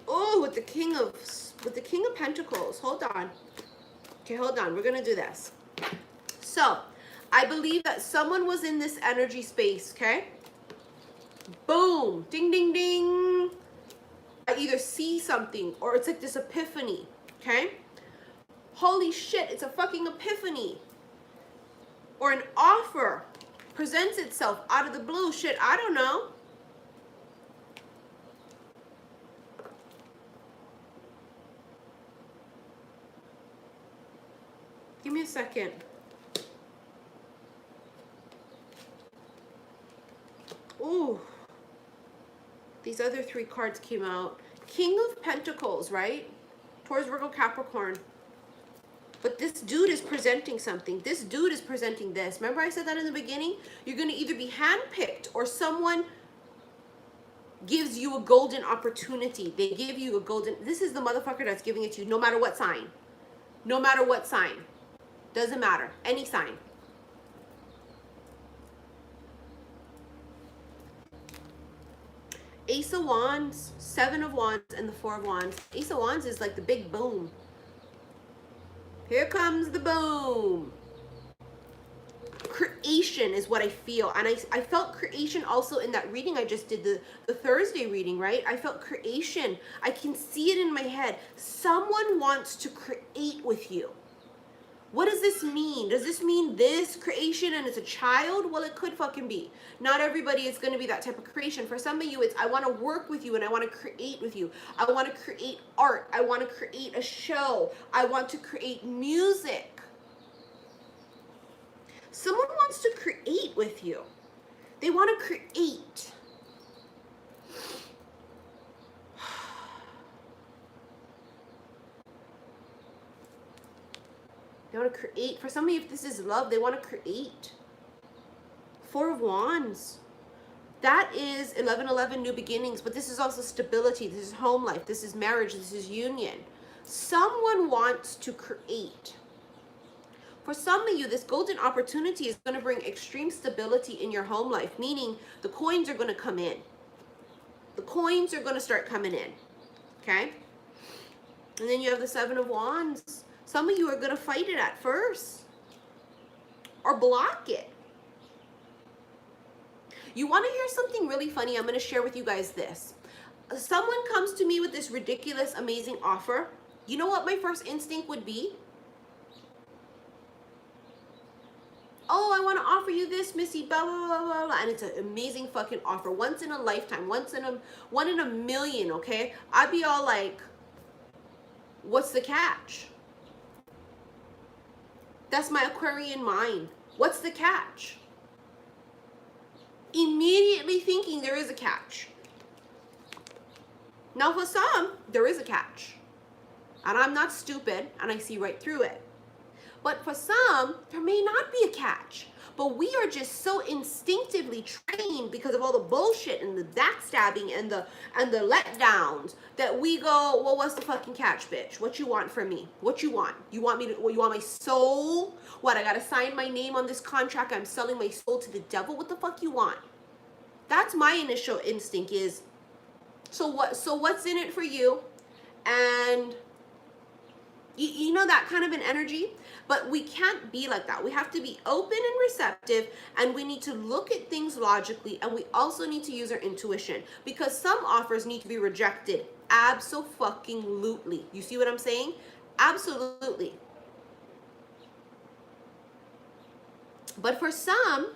Oh, with the King of Pentacles. Hold on. Okay, hold on. We're going to do this. So, I believe that someone was in this energy space, okay? Boom. Ding, ding, ding. I either see something or it's like this epiphany, okay? Holy shit, it's a fucking epiphany. Or an offer presents itself out of the blue. Shit, I don't know. Give me a second. Ooh. These other three cards came out. King of Pentacles, right? Taurus, Virgo, Capricorn. But this dude is presenting something. This dude is presenting this. Remember I said that in the beginning? You're going to either be handpicked or someone gives you a golden opportunity. They give you a golden... This is the motherfucker that's giving it to you no matter what sign. No matter what sign. Doesn't matter. Any sign. Ace of Wands, Seven of Wands, and the Four of Wands. Ace of Wands is like the big boom. Here comes the boom. Creation is what I feel. And I felt creation also in that reading I just did, the Thursday reading, right? I felt creation. I can see it in my head. Someone wants to create with you. What does this mean? Does this mean this creation and it's a child? Well, it could fucking be. Not everybody is going to be that type of creation. For some of you, it's I want to work with you and I want to create with you. I want to create art. I want to create a show. I want to create music. Someone wants to create with you. They want to create. They want to create. For some of you, if this is love, they want to create. Four of Wands. That is 11:11, new beginnings. But this is also stability. This is home life. This is marriage. This is union. Someone wants to create. For some of you, this golden opportunity is going to bring extreme stability in your home life. Meaning the coins are going to come in. The coins are going to start coming in. Okay? And then you have the Seven of Wands. Some of you are going to fight it at first or block it. You want to hear something really funny? I'm going to share with you guys this. Someone comes to me with this ridiculous, amazing offer. You know what my first instinct would be? Oh, I want to offer you this, Missy, blah, blah, blah, blah, blah. And it's an amazing fucking offer. Once in a lifetime. One in a million, okay? I'd be all like, what's the catch? That's my Aquarian mind. What's the catch? Immediately thinking there is a catch. Now for some, there is a catch. And I'm not stupid and I see right through it. But for some, there may not be a catch. But we are just so instinctively trained because of all the bullshit and the backstabbing and the letdowns that we go, well, what's the fucking catch, bitch? What you want from me? What you want? You want me to, what, you want my soul? What, I gotta sign my name on this contract? I'm selling my soul to the devil? What the fuck you want? That's my initial instinct is, so what's in it for you? And you know, that kind of an energy. But we can't be like that. We have to be open and receptive, and we need to look at things logically, and we also need to use our intuition, because some offers need to be rejected. Abso-fucking-lutely. You see what I'm saying? Absolutely. But for some,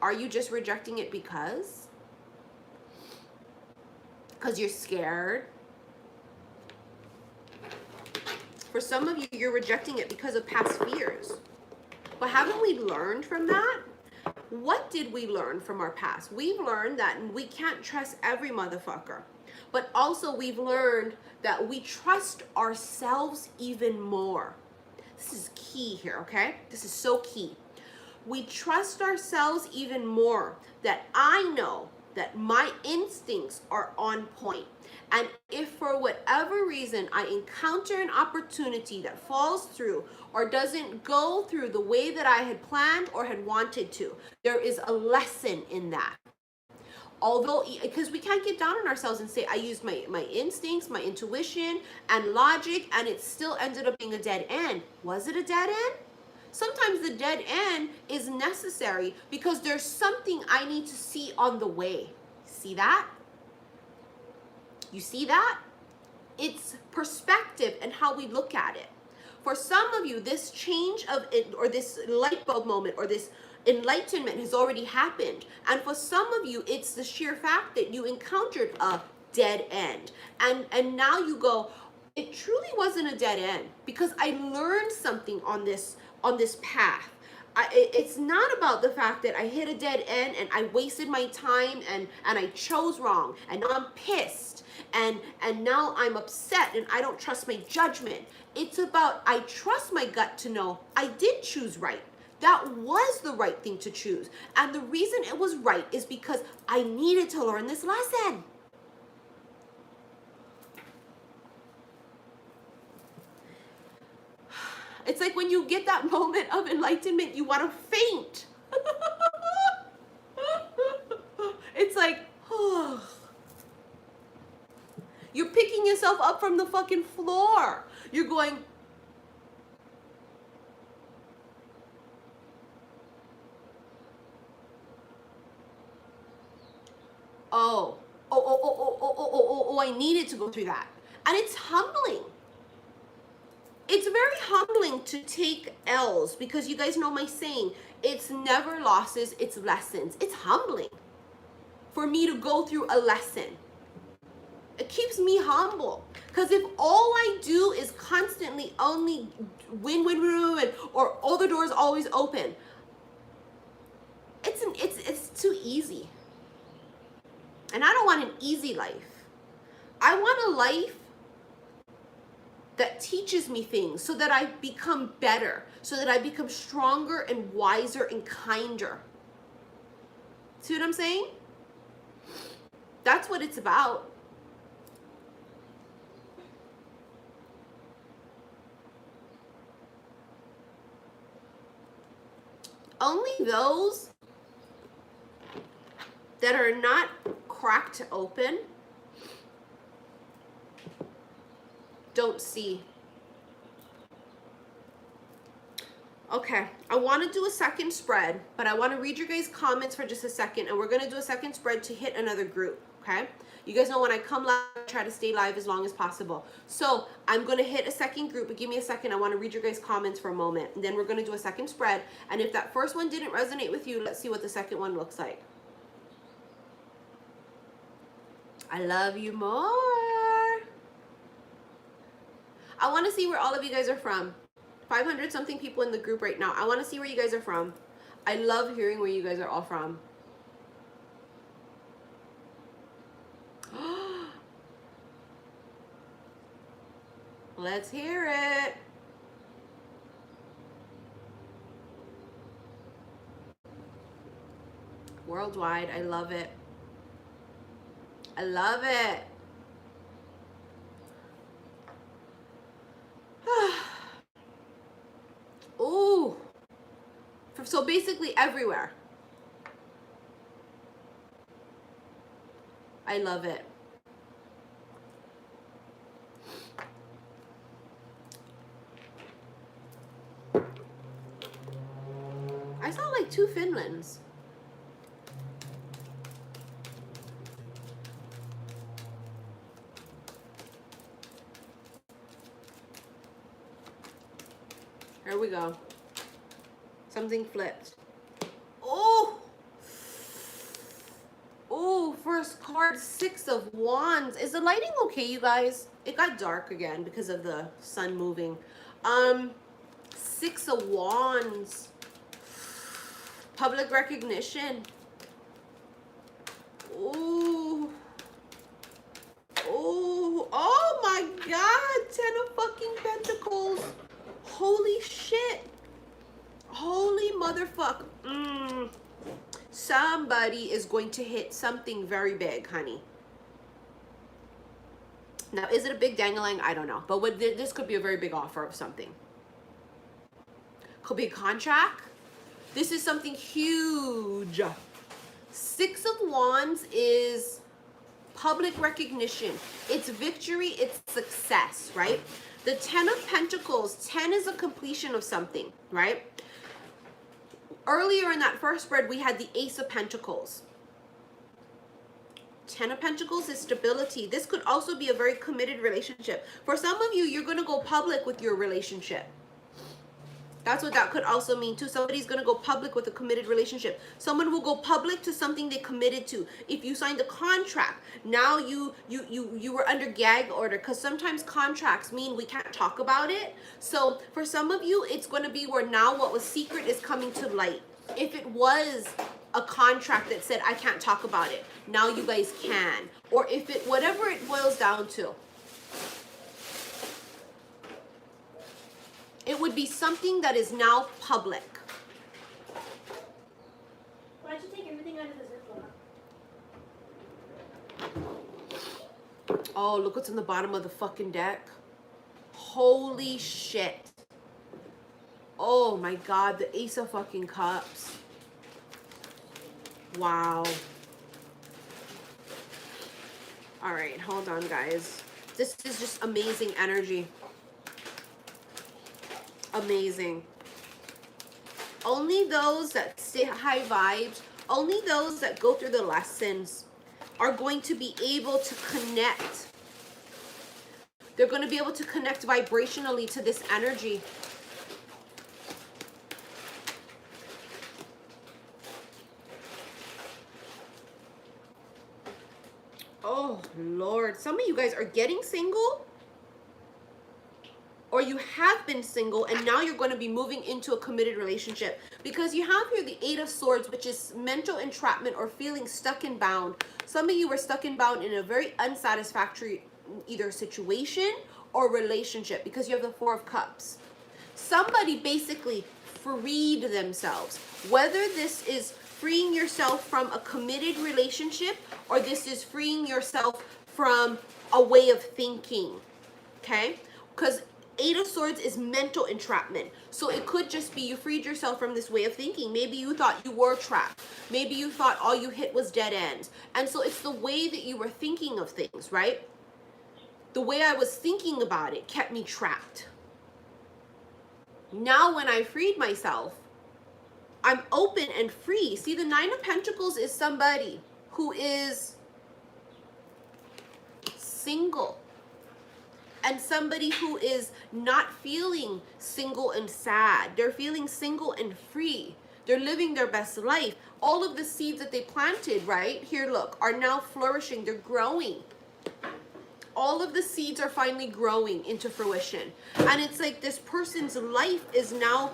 are you just rejecting it because you're scared? For some of you, you're rejecting it because of past fears. But haven't we learned from that? What did we learn from our past? We've learned that we can't trust every motherfucker. But also we've learned that we trust ourselves even more. This is key here, okay? This is so key. We trust ourselves even more, that I know that my instincts are on point. And if for whatever reason I encounter an opportunity that falls through or doesn't go through the way that I had planned or had wanted to, there is a lesson in that. Although, because we can't get down on ourselves and say, I used my instincts, my intuition, and logic, and it still ended up being a dead end. Was it a dead end? Sometimes the dead end is necessary because there's something I need to see on the way. See that? You see that? It's perspective and how we look at it. For some of you, this change of it, or this light bulb moment, or this enlightenment has already happened. And for some of you, it's the sheer fact that you encountered a dead end. And now you go, it truly wasn't a dead end because I learned something on this path. It's not about the fact that I hit a dead end and I wasted my time and I chose wrong and now I'm pissed and now I'm upset and I don't trust my judgment. It's about I trust my gut to know I did choose right. That was the right thing to choose. And the reason it was right is because I needed to learn this lesson. It's like when you get that moment of enlightenment, you want to faint. It's like, oh. You're picking yourself up from the fucking floor. You're going, oh, I needed to go through that. And it's humbling. It's very humbling to take L's because you guys know my saying, it's never losses, it's lessons. It's humbling for me to go through a lesson. It keeps me humble because if all I do is constantly only win, or all the doors always open, it's too easy. And I don't want an easy life. I want a life that teaches me things so that I become better, so that I become stronger and wiser and kinder. See what I'm saying? That's what it's about. Only those that are not cracked open don't see. Okay, I want to do a second spread, but I want to read your guys' comments for just a second, and we're going to do a second spread to hit another group, okay? You guys know when I come live, I try to stay live as long as possible. So I'm going to hit a second group, but give me a second. I want to read your guys' comments for a moment, and then we're going to do a second spread. And if that first one didn't resonate with you, let's see what the second one looks like. I love you more. I want to see where all of you guys are from. 500 something people in the group right now. I want to see where you guys are from. I love hearing where you guys are all from. Let's hear it. Worldwide. I love it. I love it. Ooh. So basically everywhere. I love it. I saw like 2 Finlands. Here we go. Something flipped. Oh! Oh, first card, 6 of Wands. Is the lighting okay, you guys? It got dark again because of the sun moving. 6 of Wands. Public recognition. Ooh. Ooh. Oh my God. 10 of fucking Pentacles. Holy shit. Holy motherfuck. Somebody is going to hit something very big, honey. Now, is it a big dangling? I don't know. But this could be a very big offer of something. Could be a contract. This is something huge. 6 of Wands is public recognition. It's victory. It's success, right? The 10 of Pentacles, 10 is a completion of something, right? Earlier in that first spread, we had the Ace of Pentacles. 10 of Pentacles is stability. This could also be a very committed relationship. For some of you, you're going to go public with your relationship. That's what that could also mean too. Somebody's going to go public with a committed relationship. Someone will go public to something they committed to. If you signed a contract, now you were under gag order, because sometimes contracts mean we can't talk about it. So for some of you, it's going to be where now what was secret is coming to light. If it was a contract that said I can't talk about it, now you guys can. Or if it, whatever it boils down to, it would be something that is now public. Why'd you take everything out of the Ziploc? Oh, look what's in the bottom of the fucking deck. Holy shit. Oh my God, the Ace of fucking Cups. Wow. All right, hold on, guys. This is just amazing energy. Amazing. Only those that stay high vibes, only those that go through the lessons are going to be able to connect. They're going to be able to connect vibrationally to this energy. Oh, Lord. Some of you guys are getting single, or you have been single and now you're going to be moving into a committed relationship, because you have here the 8 of Swords, which is mental entrapment or feeling stuck and bound. Some of you were stuck and bound in a very unsatisfactory either situation or relationship, because you have the 4 of Cups. Somebody basically freed themselves, whether this is freeing yourself from a committed relationship or this is freeing yourself from a way of thinking, okay? Because 8 of Swords is mental entrapment. So it could just be you freed yourself from this way of thinking. Maybe you thought you were trapped. Maybe you thought all you hit was dead ends. And so it's the way that you were thinking of things, right? The way I was thinking about it kept me trapped. Now when I freed myself, I'm open and free. See, the 9 of Pentacles is somebody who is single. And somebody who is not feeling single and sad. They're feeling single and free. They're living their best life. All of the seeds that they planted, right? Here, look, are now flourishing. They're growing. All of the seeds are finally growing into fruition. And it's like this person's life is now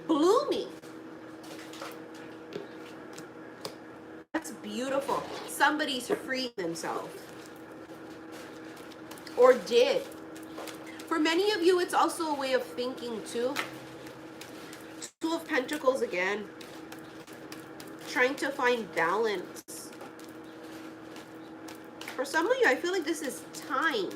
blooming. That's beautiful. Somebody's freeing themselves. Or did. For many of you, it's also a way of thinking too. 2 of Pentacles again. trying to find balance. For some of you, I feel like this is time.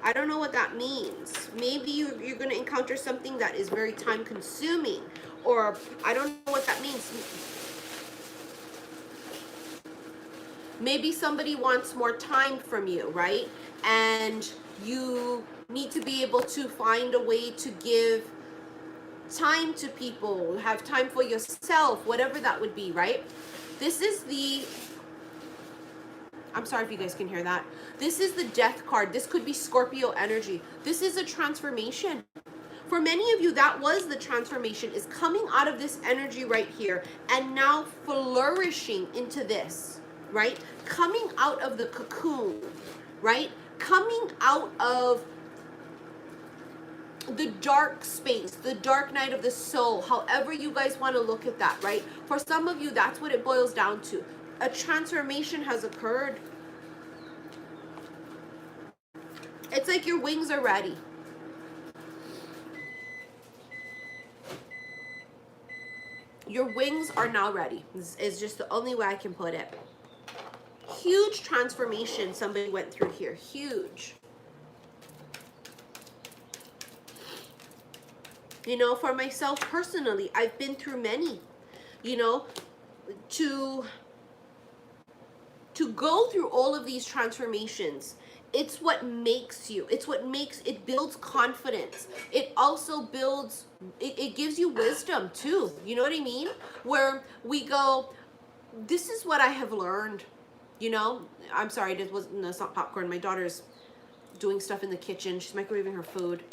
I don't know what that means. Maybe you're going to encounter something that is very time consuming, or I don't know what that means. Maybe somebody wants more time from you, right? And you need to be able to find a way to give time to people, have time for yourself, whatever that would be, right? This is the, I'm sorry if you guys can hear that. This is the death card. This could be Scorpio energy. This is a transformation. For many of you, that was the transformation, is coming out of this energy right here and now flourishing into this, right? Coming out of the cocoon, right? Coming out of the dark space, the dark night of the soul, however you guys want to look at that, right? For some of you, that's what it boils down to. A transformation has occurred. It's like your wings are ready. Your wings are now ready. This is just the only way I can put it. Huge transformation somebody went through here. Huge. You know, for myself personally, I've been through many. You know, to go through all of these transformations, it's what makes you. It's what makes, it builds confidence. It also builds, it gives you wisdom too. You know what I mean? Where we go, this is what I have learned. You know, I'm sorry, this wasn't, no, it's not popcorn. My daughter's doing stuff in the kitchen. She's microwaving her food.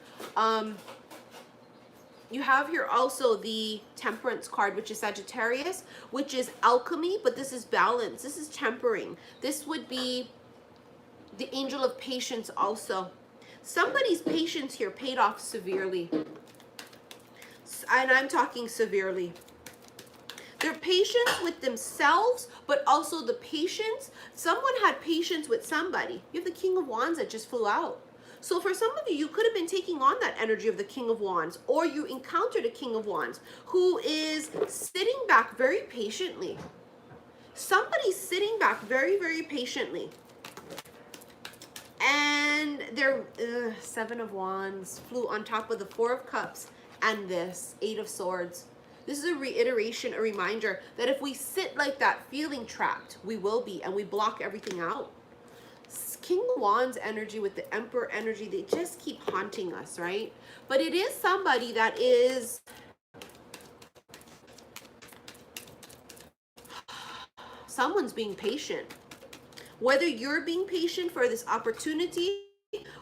You have here also the Temperance card, which is Sagittarius, which is alchemy, but this is balance. This is tempering. This would be the Angel of Patience also. Somebody's patience here paid off severely. And I'm talking severely. Their patience with themselves, but also the patience. Someone had patience with somebody. You have the King of Wands that just flew out. So for some of you, you could have been taking on that energy of the King of Wands, or you encountered a King of Wands who is sitting back very patiently. Somebody's sitting back very, very patiently. And their Seven of Wands flew on top of the Four of Cups and this Eight of Swords. This is a reiteration, a reminder that if we sit like that feeling trapped, we will be, and we block everything out. King of Wands energy with the Emperor energy, they just keep haunting us, right? But it is somebody that is someone's being patient. Whether you're being patient for this opportunity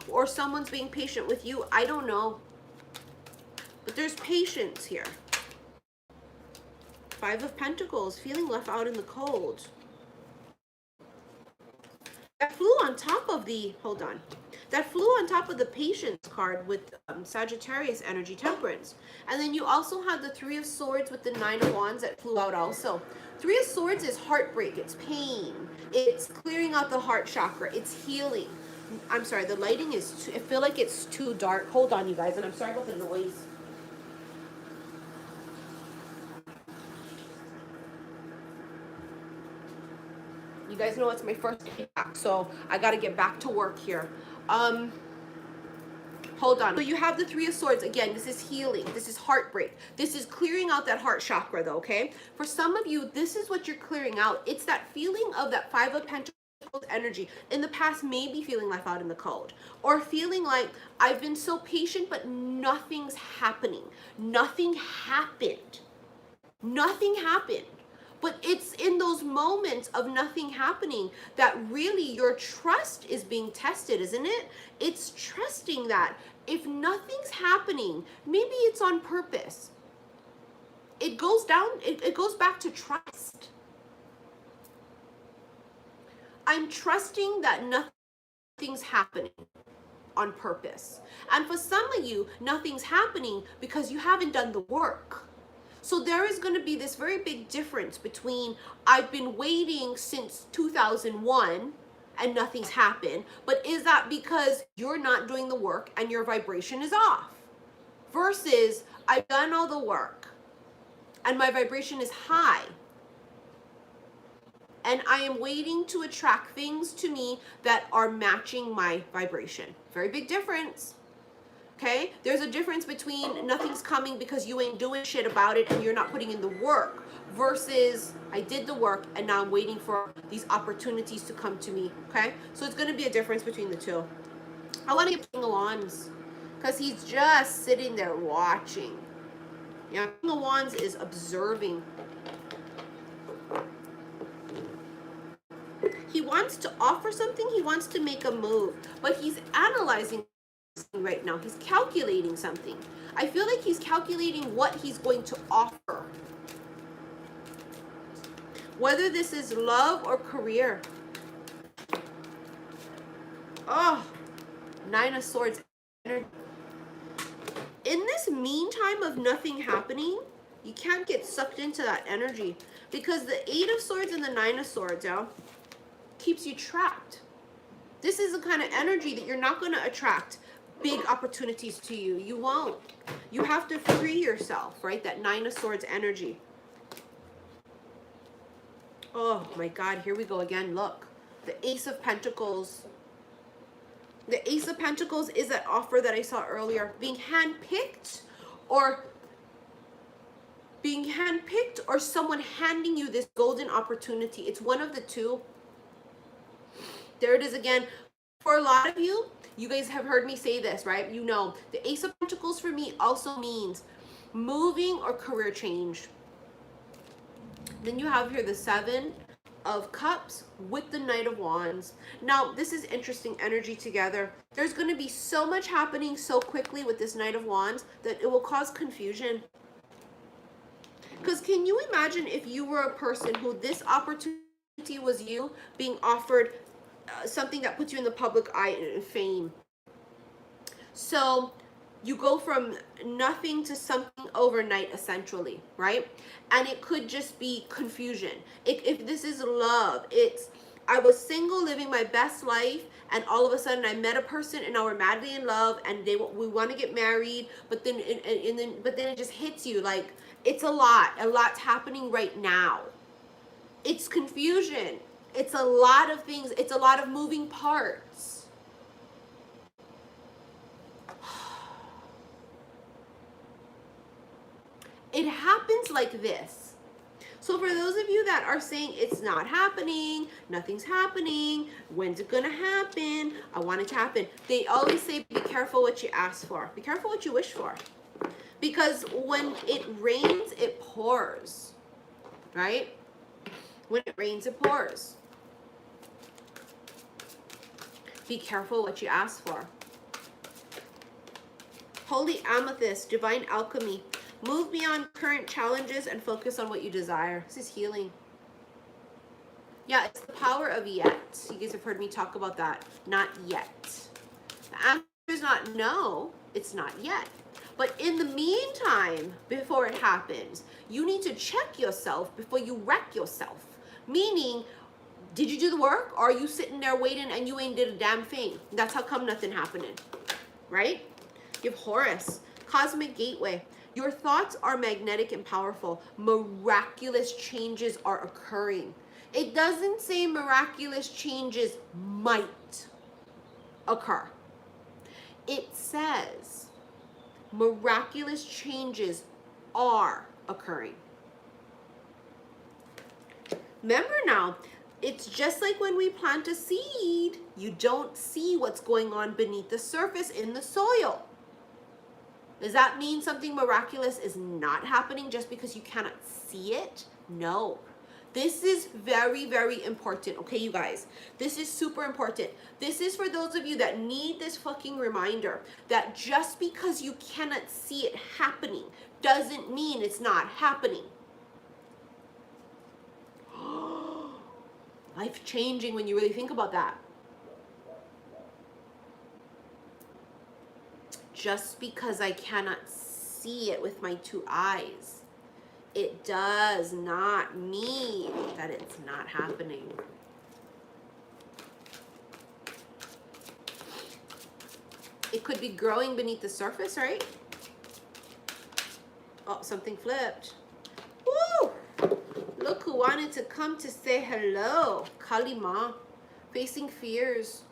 or someone's being patient with you, I don't know. But there's patience here. Five of Pentacles, feeling left out in the cold. That flew on top of the, hold on. That flew on top of the Patience card with Sagittarius energy, Temperance. And then you also had the Three of Swords with the Nine of Wands that flew out also. Three of Swords is heartbreak, it's pain. It's clearing out the heart chakra, it's healing. I'm sorry, the lighting is, I feel like it's too dark. Hold on, you guys, and I'm sorry about the noise. You guys know it's my first day back, so I got to get back to work here. Hold on. So you have the Three of Swords. Again, this is healing. This is heartbreak. This is clearing out that heart chakra, though, okay? For some of you, this is what you're clearing out. It's that feeling of that Five of Pentacles energy. In the past, maybe feeling left out in the cold. Or feeling like, I've been so patient, but nothing's happening. Nothing happened. Nothing happened. But it's in those moments of nothing happening that really your trust is being tested, isn't it? It's trusting that if nothing's happening, maybe it's on purpose. It goes down, it goes back to trust. I'm trusting that nothing's happening on purpose. And for some of you, nothing's happening because you haven't done the work. So there is going to be this very big difference between I've been waiting since 2001 and nothing's happened, but is that because you're not doing the work and your vibration is off? Versus I've done all the work and my vibration is high. and I am waiting to attract things to me that are matching my vibration. Very big difference. Okay? There's a difference between nothing's coming because you ain't doing shit about it and you're not putting in the work versus I did the work and now I'm waiting for these opportunities to come to me. Okay? So it's going to be a difference between the two. I want to get King of Wands because he's just sitting there watching. Yeah, King of Wands is observing. He wants to offer something, he wants to make a move, but he's analyzing right now. He's calculating something. I feel like he's calculating what he's going to offer. Whether this is love or career. Oh, Nine of Swords. In this meantime of nothing happening, you can't get sucked into that energy because the Eight of Swords and the Nine of Swords, yeah, keeps you trapped. This is the kind of energy that you're not going to attract big opportunities to you. You won't. You have to free yourself, right? That Nine of Swords energy. Oh my God, here we go again. Look, the Ace of Pentacles. The Ace of Pentacles is that offer that I saw earlier. Being handpicked or someone handing you this golden opportunity. It's one of the two. There it is again. For a lot of you, you guys have heard me say this, right? You know, the Ace of Pentacles for me also means moving or career change. Then you have here the Seven of Cups with the Knight of Wands. Now, this is interesting energy together. There's going to be so much happening so quickly with this Knight of Wands that it will cause confusion. Because can you imagine if you were a person who this opportunity was you being offered something that puts you in the public eye and fame? So you go from nothing to something overnight, essentially, right? And it could just be confusion. If this is love, it's I was single, living my best life, and all of a sudden I met a person, and now we're madly in love, and we want to get married, but then it just hits you like it's a lot's happening right now. It's confusion. It's a lot of things. It's a lot of moving parts. It happens like this. So for those of you that are saying it's not happening, nothing's happening, when's it gonna happen? I want it to happen. They always say be careful what you ask for. Be careful what you wish for. Because when it rains, it pours, right? When it rains, it pours. Be careful what you ask for. Holy Amethyst, Divine Alchemy. Move beyond current challenges and focus on what you desire. This is healing. Yeah, it's the power of yet. You guys have heard me talk about that. Not yet. The answer is not no, it's not yet. But in the meantime, before it happens, you need to check yourself before you wreck yourself. Meaning, did you do the work? Or are you sitting there waiting and you ain't did a damn thing? That's how come nothing happening, right? You have Horus, Cosmic Gateway. Your thoughts are magnetic and powerful. Miraculous changes are occurring. It doesn't say miraculous changes might occur. It says miraculous changes are occurring. Remember now, it's just like when we plant a seed, you don't see what's going on beneath the surface in the soil. Does that mean something miraculous is not happening just because you cannot see it? No. This is very, very important, okay, you guys? This is super important. This is for those of you that need this fucking reminder that just because you cannot see it happening doesn't mean it's not happening. Life-changing when you really think about that. Just because I cannot see it with my two eyes, it does not mean that it's not happening. It could be growing beneath the surface, right? Oh, something flipped. Woo! Look who wanted to come to say hello. Kalima. Facing fears.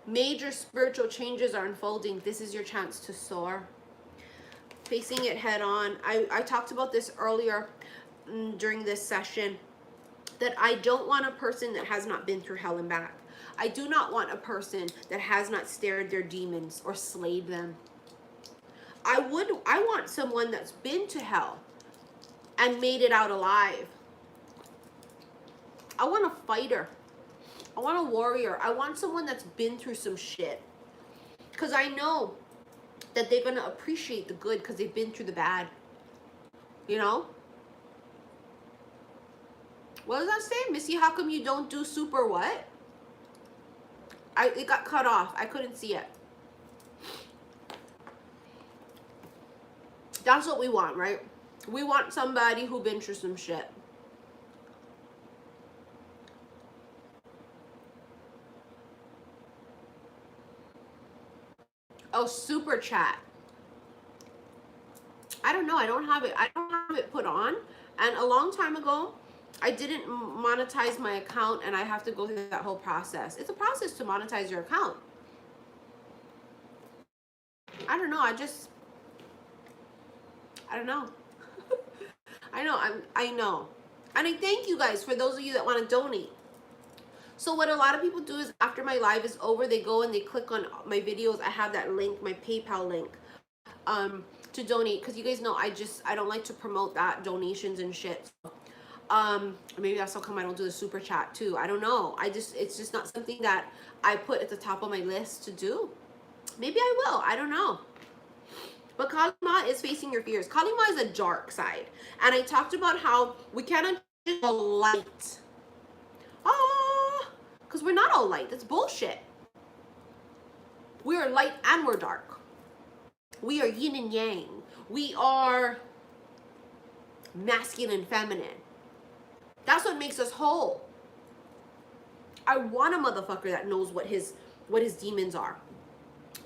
Major spiritual changes are unfolding. This is your chance to soar. Facing it head on. I talked about this earlier during this session, that I don't want a person that has not been through hell and back. I do not want a person that has not stared their demons or slayed them. I want someone that's been to hell and made it out alive. I want a fighter. I want a warrior. I want someone that's been through some shit. Because I know that they're going to appreciate the good because they've been through the bad. You know? What does that say? Missy, how come you don't do super what? It got cut off. I couldn't see it. That's what we want, right? We want somebody who's been through some shit. Oh, super chat. I don't know. I don't have it put on. And a long time ago, I didn't monetize my account, and I have to go through that whole process. It's a process to monetize your account. I don't know. I don't know. I know. And I thank you guys for those of you that want to donate. So what a lot of people do is after my live is over, they go and they click on my videos. I have that link, my PayPal link, to donate. Because you guys know I don't like to promote that, donations and shit. Maybe that's how come I don't do the super chat too. I don't know. It's just not something that I put at the top of my list to do. Maybe I will. I don't know. But Kalima is facing your fears. Kalima is a dark side. And I talked about how we cannot just light. Because we're not all light. That's bullshit. We are light and we're dark. We are yin and yang. We are masculine and feminine. That's what makes us whole. I want a motherfucker that knows what his demons are.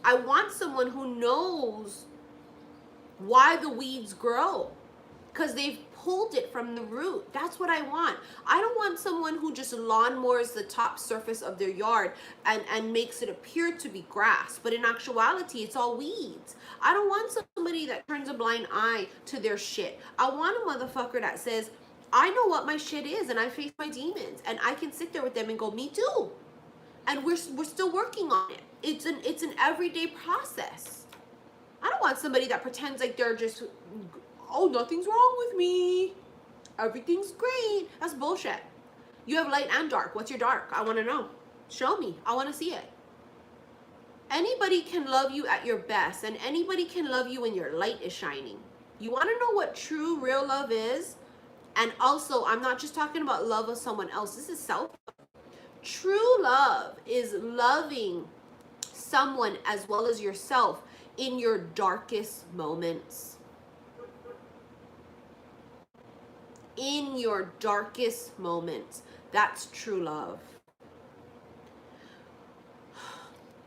I want someone who knows why the weeds grow. Because they've pulled it from the root. That's what I want. I don't want someone who just lawnmowers the top surface of their yard and makes it appear to be grass. But in actuality, it's all weeds. I don't want somebody that turns a blind eye to their shit. I want a motherfucker that says, I know what my shit is and I face my demons. And I can sit there with them and go, me too. And we're still working on it. It's an everyday process. I don't want somebody that pretends like they're just, oh, nothing's wrong with me. Everything's great. That's bullshit. You have light and dark. What's your dark? I want to know. Show me. I want to see it. Anybody can love you at your best, and anybody can love you when your light is shining. You want to know what true, real love is? And also, I'm not just talking about love of someone else. This is self. True love is loving someone as well as yourself in your darkest moments. In your darkest moments. That's true love.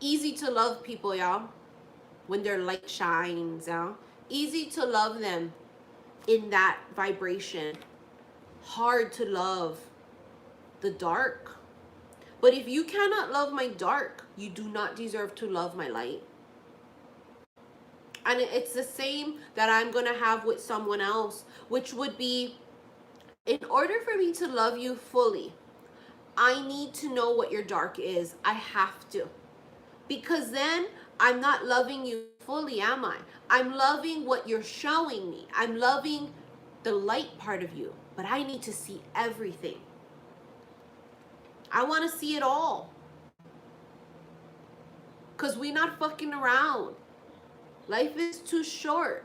Easy to love people, y'all, when their light shines, y'all. Easy to love them in that vibration. Hard to love the dark. But if you cannot love my dark, you do not deserve to love my light. And it's the same that I'm going to have with someone else, which would be, in order for me to love you fully, I need to know what your dark is. I have to. Because then I'm not loving you fully, am I? I'm loving what you're showing me. I'm loving the light part of you. But I need to see everything. I want to see it all. Because we're not fucking around. Life is too short.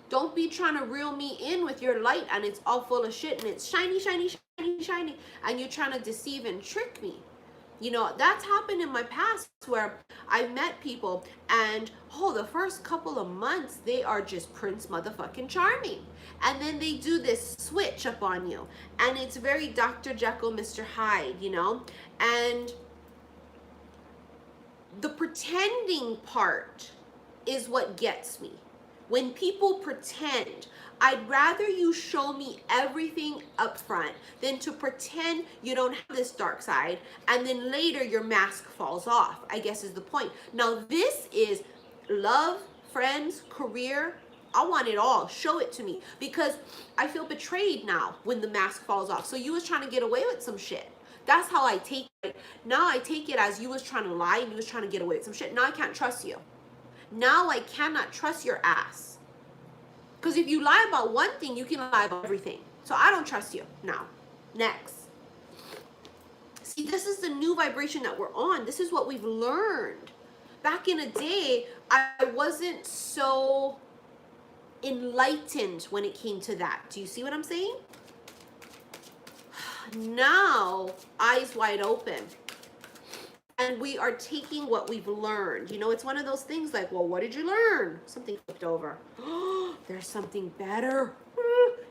Don't be trying to reel me in with your light and it's all full of shit and it's shiny, shiny, shiny, shiny. And you're trying to deceive and trick me. You know, that's happened in my past where I met people and, oh, the first couple of months, they are just Prince motherfucking charming. And then they do this switch up on you. And it's very Dr. Jekyll, Mr. Hyde, you know? And the pretending part is what gets me. When people pretend, I'd rather you show me everything up front than to pretend you don't have this dark side and then later your mask falls off, I guess is the point. Now this is love, friends, career. I want it all. Show it to me, because I feel betrayed now when the mask falls off. So you was trying to get away with some shit. That's how I take it. Now I take it as you was trying to lie and you was trying to get away with some shit. Now I can't trust you. Now I cannot trust your ass. Because if you lie about one thing, you can lie about everything. So I don't trust you. Now, next. See, this is the new vibration that we're on. This is what we've learned. Back in a day, I wasn't so enlightened when it came to that. Do you see what I'm saying? Now, eyes wide open. And we are taking what we've learned. You know, it's one of those things like, well, what did you learn? Something flipped over. Oh, there's something better.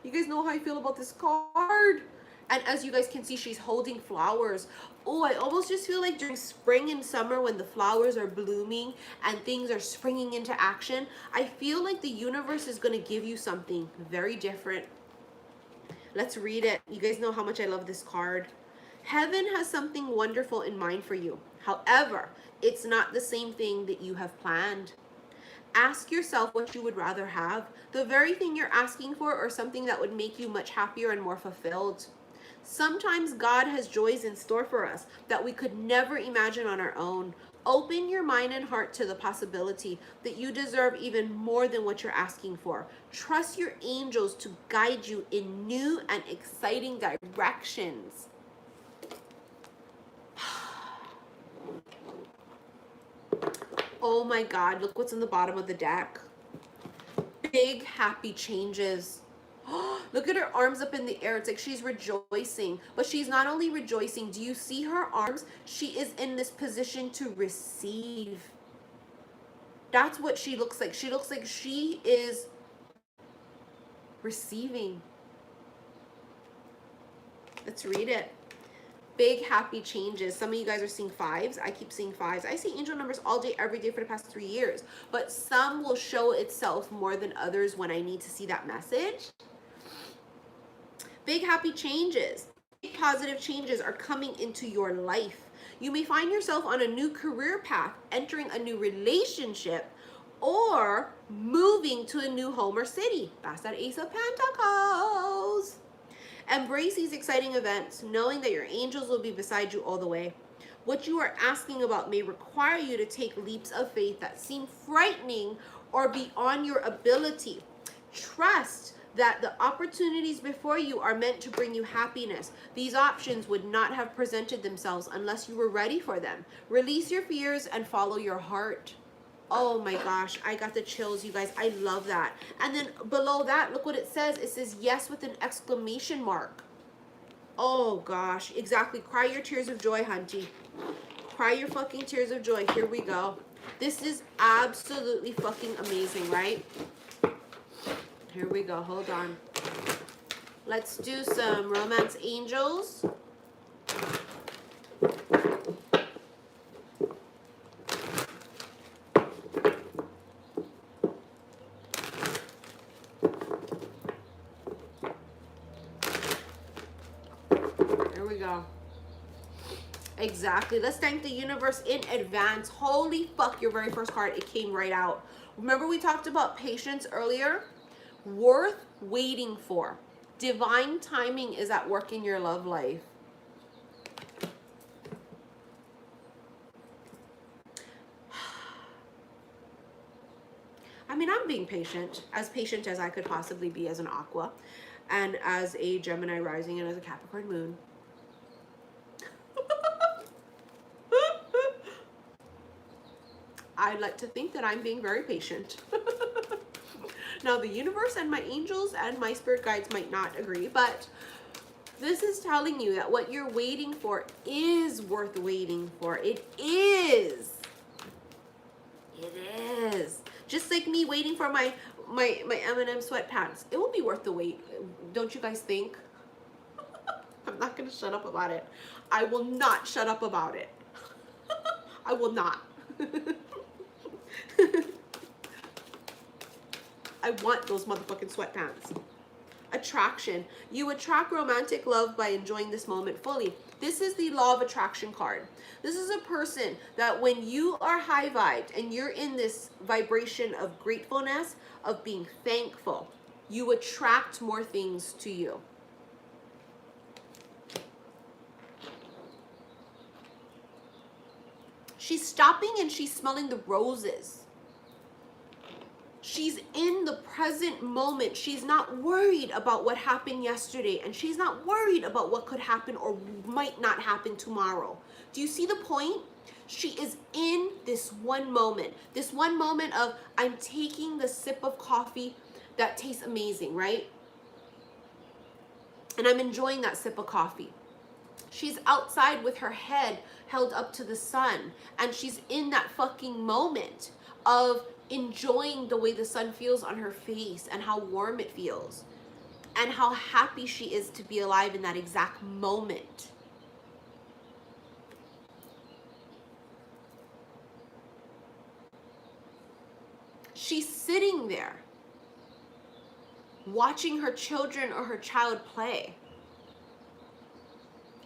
You guys know how I feel about this card. And as you guys can see, she's holding flowers. Oh, I almost just feel like during spring and summer when the flowers are blooming and things are springing into action, I feel like the universe is going to give you something very different. Let's read it. You guys know how much I love this card. Heaven has something wonderful in mind for you. However, it's not the same thing that you have planned. Ask yourself what you would rather have. The very thing you're asking for, or something that would make you much happier and more fulfilled. Sometimes God has joys in store for us that we could never imagine on our own. Open your mind and heart to the possibility that you deserve even more than what you're asking for. Trust your angels to guide you in new and exciting directions. Oh my God, look what's on the bottom of the deck. Big happy changes. Look at her arms up in the air. It's like she's rejoicing. But she's not only rejoicing. Do you see her arms? She is in this position to receive. That's what she looks like. She looks like she is receiving. Let's read it. Big happy changes. Some of you guys are seeing fives. I keep seeing fives. I see angel numbers all day, every day for the past 3 years. But some will show itself more than others when I need to see that message. Big happy changes. Big positive changes are coming into your life. You may find yourself on a new career path, entering a new relationship, or moving to a new home or city. That's that Ace of Pentacles. Embrace these exciting events, knowing that your angels will be beside you all the way. What you are asking about may require you to take leaps of faith that seem frightening or beyond your ability. Trust that the opportunities before you are meant to bring you happiness. These options would not have presented themselves unless you were ready for them. Release your fears and follow your heart. Oh my gosh, I got the chills, you guys. I love that. And then below that, look what it says. It says yes with an exclamation mark. Oh gosh, exactly. Cry your tears of joy, hunty. Cry your fucking tears of joy. Here we go. This is absolutely fucking amazing, right? Here we go. Hold on. Let's do some romance angels. Here we go. Exactly. Let's thank the universe in advance. Holy fuck, your very first card, it came right out. Remember we talked about patience earlier? Worth waiting for. Divine timing is at work in your love life. I mean, I'm being patient as I could possibly be as an Aqua, and as a Gemini rising, and as a Capricorn moon. I'd like to think that I'm being very patient. Now, the universe and my angels and my spirit guides might not agree, but this is telling you that what you're waiting for is worth waiting for. It is. It is. Just like me waiting for my M&M sweatpants. It will be worth the wait. Don't you guys think? I'm not going to shut up about it. I will not shut up about it. I will not. I want those motherfucking sweatpants. Attraction. You attract romantic love by enjoying this moment fully. This is the law of attraction card. This is a person that when you are high vibed and you're in this vibration of gratefulness, of being thankful, you attract more things to you. She's stopping and she's smelling the roses. She's in the present moment. She's not worried about what happened yesterday, and she's not worried about what could happen or might not happen tomorrow. Do you see the point? She is in this one moment. This one moment of, I'm taking the sip of coffee that tastes amazing, right? And I'm enjoying that sip of coffee. She's outside with her head held up to the sun, and she's in that fucking moment of enjoying the way the sun feels on her face and how warm it feels and how happy she is to be alive in that exact moment. She's sitting there watching her children or her child play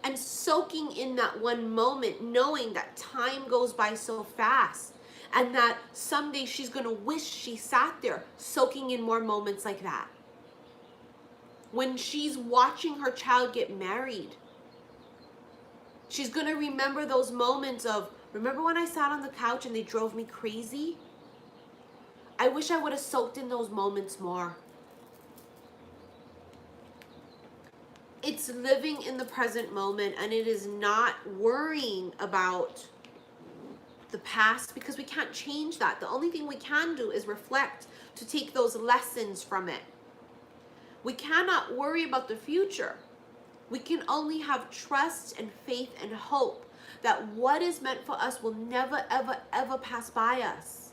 and soaking in that one moment, knowing that time goes by so fast. And that someday she's going to wish she sat there soaking in more moments like that. When she's watching her child get married, she's going to remember those moments of, remember when I sat on the couch and they drove me crazy? I wish I would have soaked in those moments more. It's living in the present moment, and it is not worrying about the past, because we can't change that. The only thing we can do is reflect to take those lessons from it. We cannot worry about the future. We can only have trust and faith and hope that what is meant for us will never, ever, ever pass by us.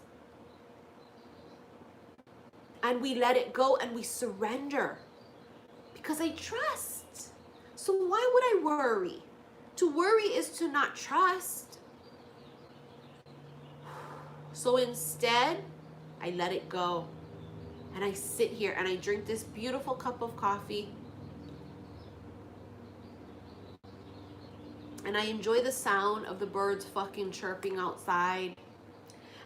And we let it go and we surrender because I trust. So why would I worry? To worry is to not trust. So instead, I let it go. And I sit here and I drink this beautiful cup of coffee. And I enjoy the sound of the birds fucking chirping outside.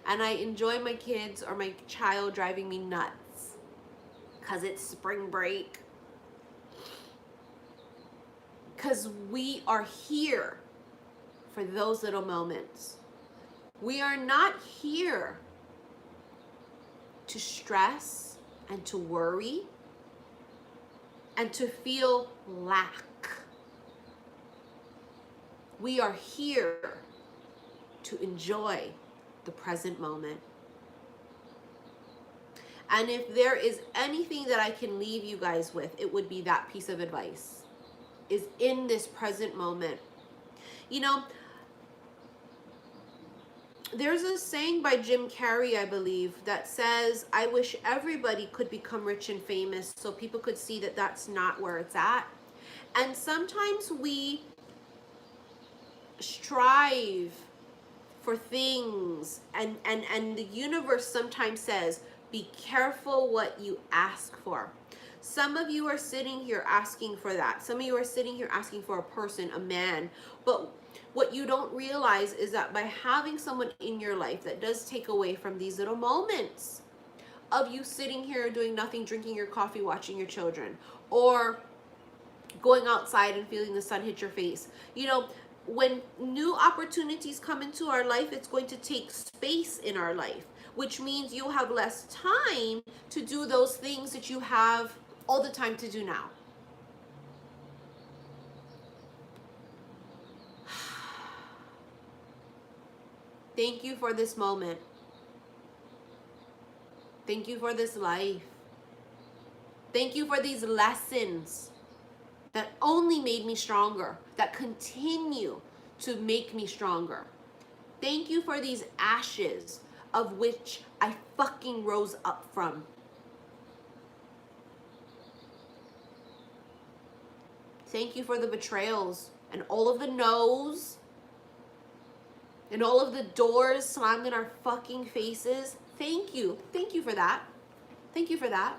And I enjoy my kids or my child driving me nuts. Because it's spring break. Because we are here for those little moments. We are not here to stress and to worry and to feel lack. We are here to enjoy the present moment. And if there is anything that I can leave you guys with, it would be that piece of advice. Is in this present moment. You know, there's a saying by Jim Carrey, I believe, that says, I wish everybody could become rich and famous so people could see that that's not where it's at. And sometimes we strive for things, and the universe sometimes says, be careful what you ask for. Some of you are sitting here asking for that. Some of you are sitting here asking for a person, a man. But what you don't realize is that by having someone in your life that does take away from these little moments of you sitting here doing nothing, drinking your coffee, watching your children, or going outside and feeling the sun hit your face. You know, when new opportunities come into our life, it's going to take space in our life, which means you'll have less time to do those things that you have all the time to do now. Thank you for this moment. Thank you for this life. Thank you for these lessons that only made me stronger, that continue to make me stronger. Thank you for these ashes of which I fucking rose up from. Thank you for the betrayals and all of the no's and all of the doors slammed in our fucking faces. Thank you. Thank you for that. Thank you for that.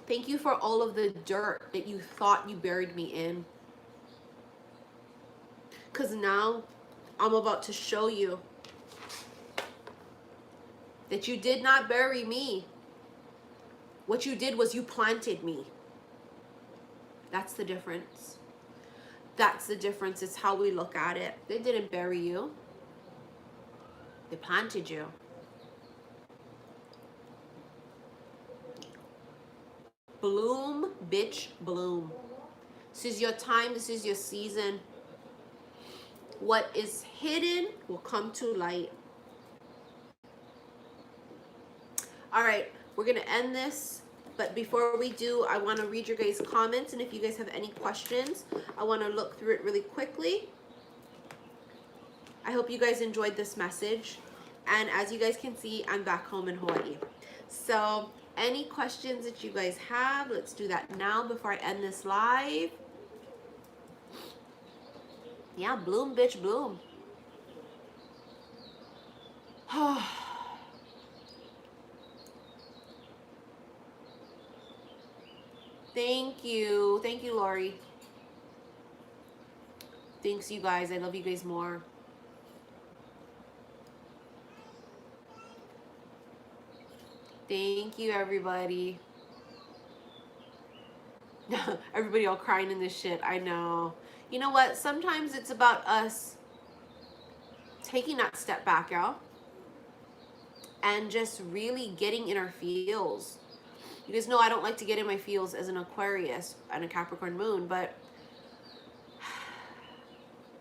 Thank you for all of the dirt that you thought you buried me in. Because now I'm about to show you that you did not bury me. What you did was you planted me. That's the difference. That's the difference. It's how we look at it. They didn't bury you. They planted you. Bloom, bitch, bloom. This is your time. This is your season. What is hidden will come to light. All right, we're going to end this. But before we do, I want to read your guys' comments. And if you guys have any questions, I want to look through it really quickly. I hope you guys enjoyed this message. And as you guys can see, I'm back home in Hawaii. So any questions that you guys have, let's do that now before I end this live. Yeah, bloom, bitch, bloom. Thank you. Thank you, Lori. Thanks, you guys. I love you guys more. Thank you, everybody. Everybody all crying in this shit. I know. You know what? Sometimes it's about us taking that step back, y'all. And just really getting in our feels. You guys know I don't like to get in my feels as an Aquarius and a Capricorn moon, but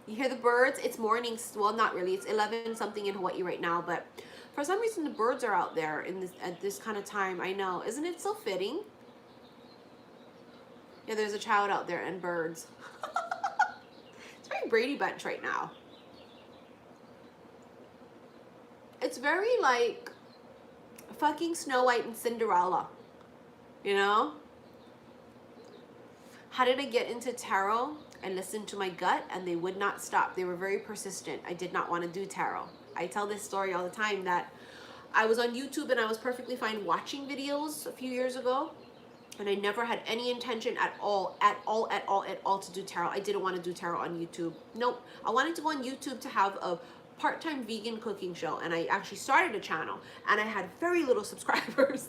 you hear the birds? It's morning. Well, not really. It's 11 something in Hawaii right now, but for some reason the birds are out there in this at this kind of time. I know. Isn't it so fitting? Yeah, there's a child out there and birds. It's very Brady Bunch right now. It's very like fucking Snow White and Cinderella. You know? How did I get into tarot? I listened to my gut and they would not stop. They were very persistent. I did not want to do tarot. I tell this story all the time that I was on YouTube and I was perfectly fine watching videos a few years ago. And I never had any intention at all to do tarot. I didn't want to do tarot on YouTube. Nope. I wanted to go on YouTube to have a part-time vegan cooking show, and I actually started a channel and I had very little subscribers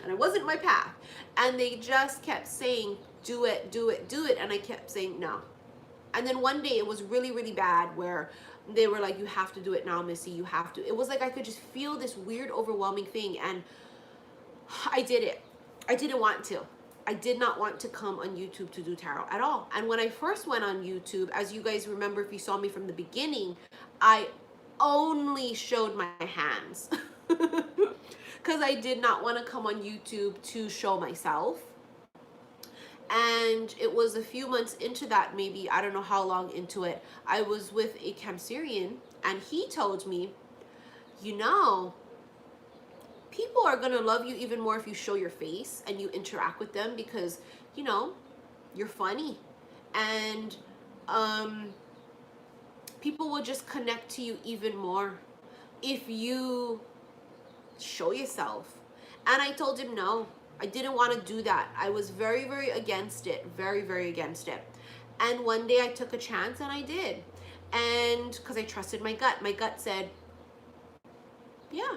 and it wasn't my path, and they just kept saying do it, do it, do it, and I kept saying no. And then one day it was really, really bad where they were like, you have to do it now, Missy, you have to. It was like I could just feel this weird overwhelming thing, and I did it. I didn't want to. I did not want to come on YouTube to do tarot at all. And when I first went on YouTube, as you guys remember if you saw me from the beginning, I only showed my hands because I did not want to come on YouTube to show myself. And it was a few months into that, maybe, I don't know how long into it, I was with a Cancerian and he told me, you know, people are going to love you even more if you show your face and you interact with them because, you know, you're funny. And people will just connect to you even more if you show yourself. And I told him no, I didn't want to do that. I was very, very against it. Very, very against it. And one day I took a chance and I did. And because I trusted my gut. My gut said, yeah.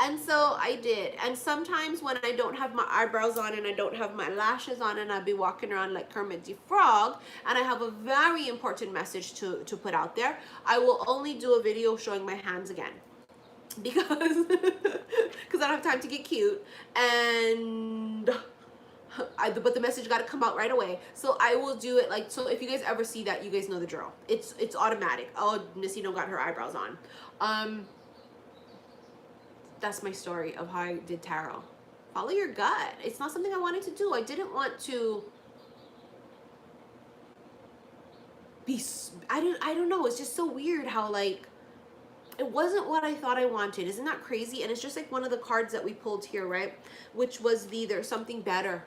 And so I did. And sometimes when I don't have my eyebrows on and I don't have my lashes on and I'll be walking around like Kermit the Frog and I have a very important message to put out there, I will only do a video showing my hands again. Because I don't have time to get cute. And but the message got to come out right away. So I will do it like, so if you guys ever see that, you guys know the drill. It's automatic. Oh, Missy don't got her eyebrows on. That's my story of how I did tarot. Follow your gut. It's not something I wanted to do. I didn't want to be, I don't know. It's just so weird how like, it wasn't what I thought I wanted. Isn't that crazy? And it's just like one of the cards that we pulled here, right? Which was the, there's something better.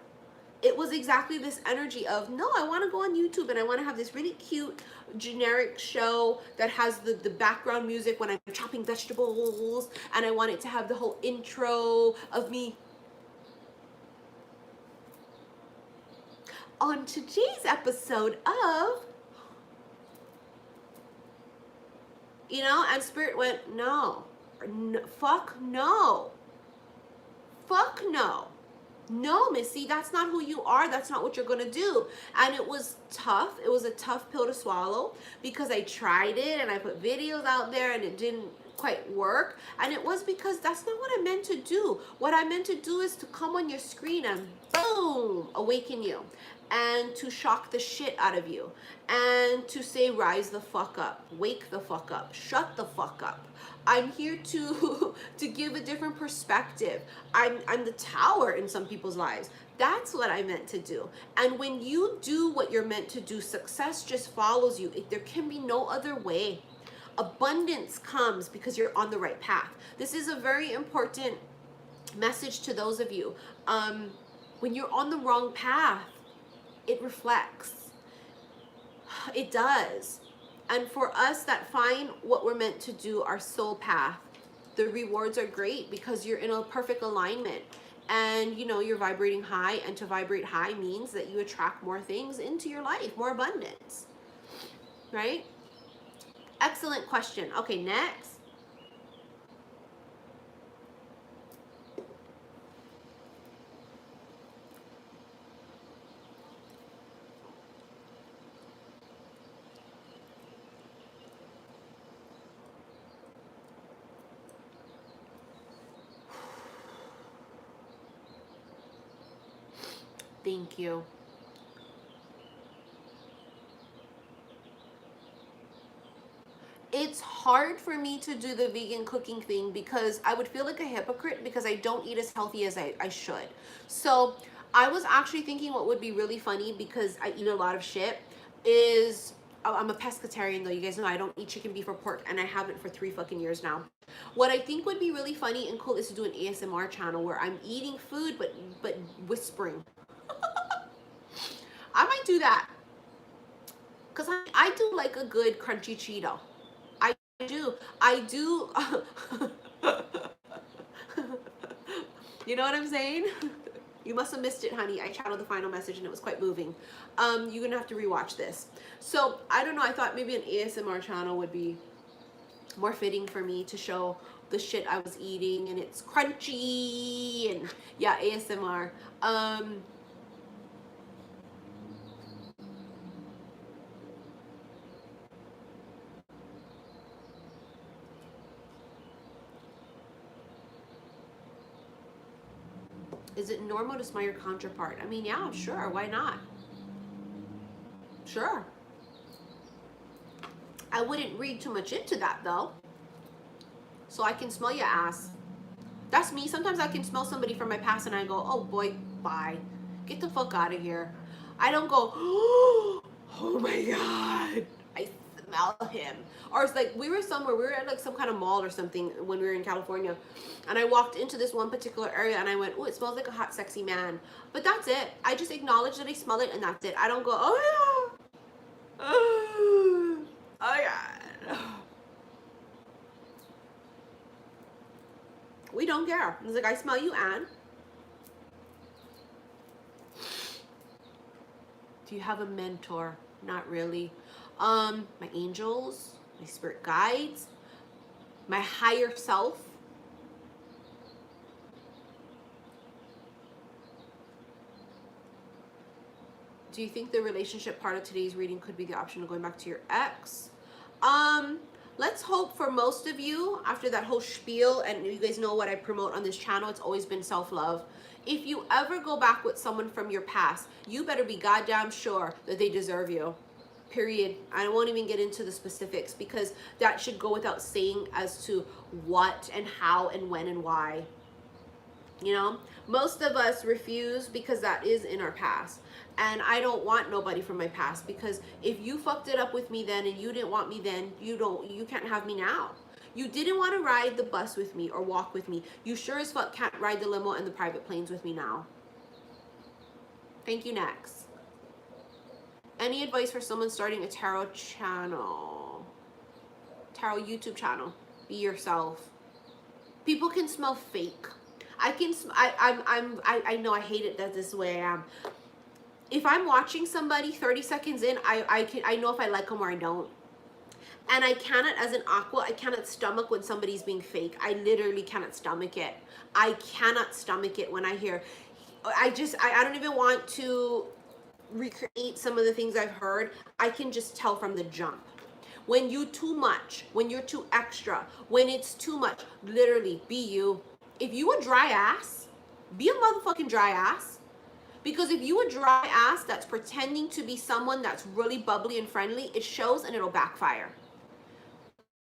it was exactly this energy of, no, I want to go on YouTube and I want to have this really cute generic show that has the background music when I'm chopping vegetables, and I want it to have the whole intro of me. On today's episode of, you know, and Spirit went, no, fuck no. Fuck no. No, Missy, that's not who you are. That's not what you're going to do. And it was tough. It was a tough pill to swallow because I tried it and I put videos out there and it didn't quite work. And it was because that's not what I meant to do. What I meant to do is to come on your screen and boom, awaken you, and to shock the shit out of you, and to say, rise the fuck up, wake the fuck up, shut the fuck up. I'm here to give a different perspective. I'm the tower in some people's lives. That's what I meant to do. And when you do what you're meant to do, success just follows you. There can be no other way. Abundance comes because you're on the right path. This is a very important message to those of you. When you're on the wrong path, it reflects. It does. And for us that find what we're meant to do, our soul path, the rewards are great because you're in a perfect alignment. And you know, you're vibrating high, and to vibrate high means that you attract more things into your life, more abundance, right? Excellent question. Okay, next. Thank you. It's hard for me to do the vegan cooking thing because I would feel like a hypocrite because I don't eat as healthy as I should. So I was actually thinking what would be really funny, because I eat a lot of shit, is, oh, I'm a pescatarian though. You guys know I don't eat chicken, beef, or pork, and I haven't for 3 fucking years now. What I think would be really funny and cool is to do an ASMR channel where I'm eating food but whispering. I might do that because I do like a good crunchy Cheeto. I do. You know what I'm saying? You must have missed it, honey. I channeled the final message and it was quite moving. You're gonna have to rewatch this. So I don't know, I thought maybe an ASMR channel would be more fitting for me to show the shit I was eating, and it's crunchy, and yeah, ASMR. Is it normal to smell your counterpart? I mean, yeah, sure, why not? Sure. I wouldn't read too much into that though. So I can smell your ass. That's me. Sometimes I can smell somebody from my past and I go, oh boy, bye. Get the fuck out of here. I don't go, oh my God, I smell him. Or it's like, we were somewhere, we were at like some kind of mall or something when we were in California, and I walked into this one particular area and I went, oh, it smells like a hot, sexy man. But that's it. I just acknowledge that I smell it and that's it. I don't go, oh yeah, oh God. We don't care. It's like, I smell you, Anne. Do you have a mentor? Not really. My angels, my spirit guides, my higher self. Do you think the relationship part of today's reading could be the option of going back to your ex? Let's hope for most of you, after that whole spiel, and you guys know what I promote on this channel, it's always been self-love. If you ever go back with someone from your past, you better be goddamn sure that they deserve you. Period. I won't even get into the specifics because that should go without saying as to what and how and when and why. You know, most of us refuse because that is in our past. And I don't want nobody from my past, because if you fucked it up with me then and you didn't want me then, you can't have me now. You didn't want to ride the bus with me or walk with me. You sure as fuck can't ride the limo and the private planes with me now. Thank you, next. Any advice for someone starting a tarot channel? Tarot YouTube channel. Be yourself. People can smell fake. I know I hate it that this is the way I am. If I'm watching somebody 30 seconds in, I know if I like them or I don't. And I cannot, as an aqua, I cannot stomach when somebody's being fake. I literally cannot stomach it. I cannot stomach it when I hear, I don't even want to recreate some of the things I've heard. I can just tell from the jump. When you too much, when you're too extra, when it's too much, literally be you. If you a dry ass, be a motherfucking dry ass. Because if you a dry ass that's pretending to be someone that's really bubbly and friendly, it shows and it'll backfire.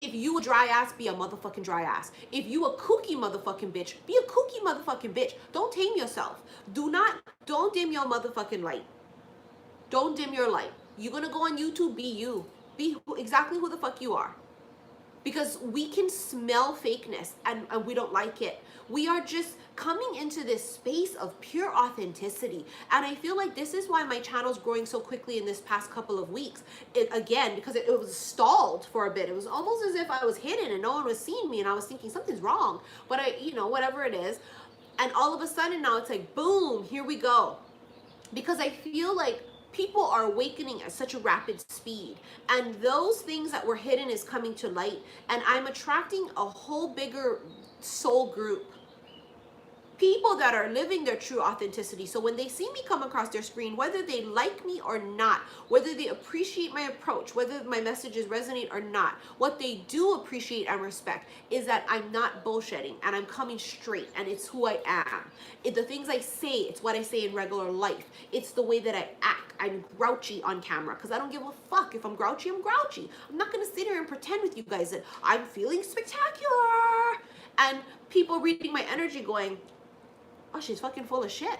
If you a dry ass, be a motherfucking dry ass. If you a kooky motherfucking bitch, be a kooky motherfucking bitch. Don't tame yourself. Don't dim your motherfucking light. Don't dim your light. You're gonna go on YouTube, be you. Be exactly who the fuck you are. Because we can smell fakeness and we don't like it. We are just coming into this space of pure authenticity. And I feel like this is why my channel's growing so quickly in this past couple of weeks. Again, because it was stalled for a bit. It was almost as if I was hidden and no one was seeing me and I was thinking something's wrong. But whatever it is. And all of a sudden now it's like, boom, here we go. Because I feel like people are awakening at such a rapid speed, and those things that were hidden is coming to light, and I'm attracting a whole bigger soul group. People that are living their true authenticity. So when they see me come across their screen, whether they like me or not, whether they appreciate my approach, whether my messages resonate or not, what they do appreciate and respect is that I'm not bullshitting and I'm coming straight and it's who I am. The things I say, it's what I say in regular life. It's the way that I act. I'm grouchy on camera because I don't give a fuck. If I'm grouchy, I'm grouchy. I'm not going to sit here and pretend with you guys that I'm feeling spectacular. And people reading my energy going, oh, she's fucking full of shit.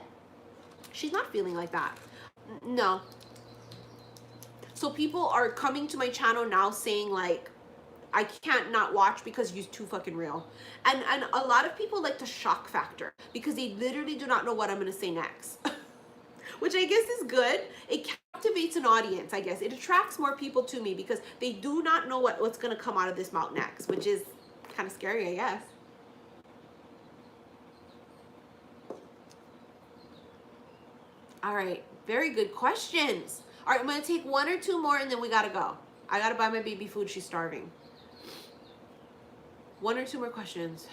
She's not feeling like that. No. So people are coming to my channel now saying like, I can't not watch because you're too fucking real. And a lot of people like the shock factor because they literally do not know what I'm going to say next. Which I guess is good. It captivates an audience, I guess. It attracts more people to me because they do not know what's going to come out of this mouth next, which is kind of scary, I guess. All right, very good questions. All right, I'm gonna take one or two more and then we gotta go. I gotta buy my baby food, she's starving. One or two more questions.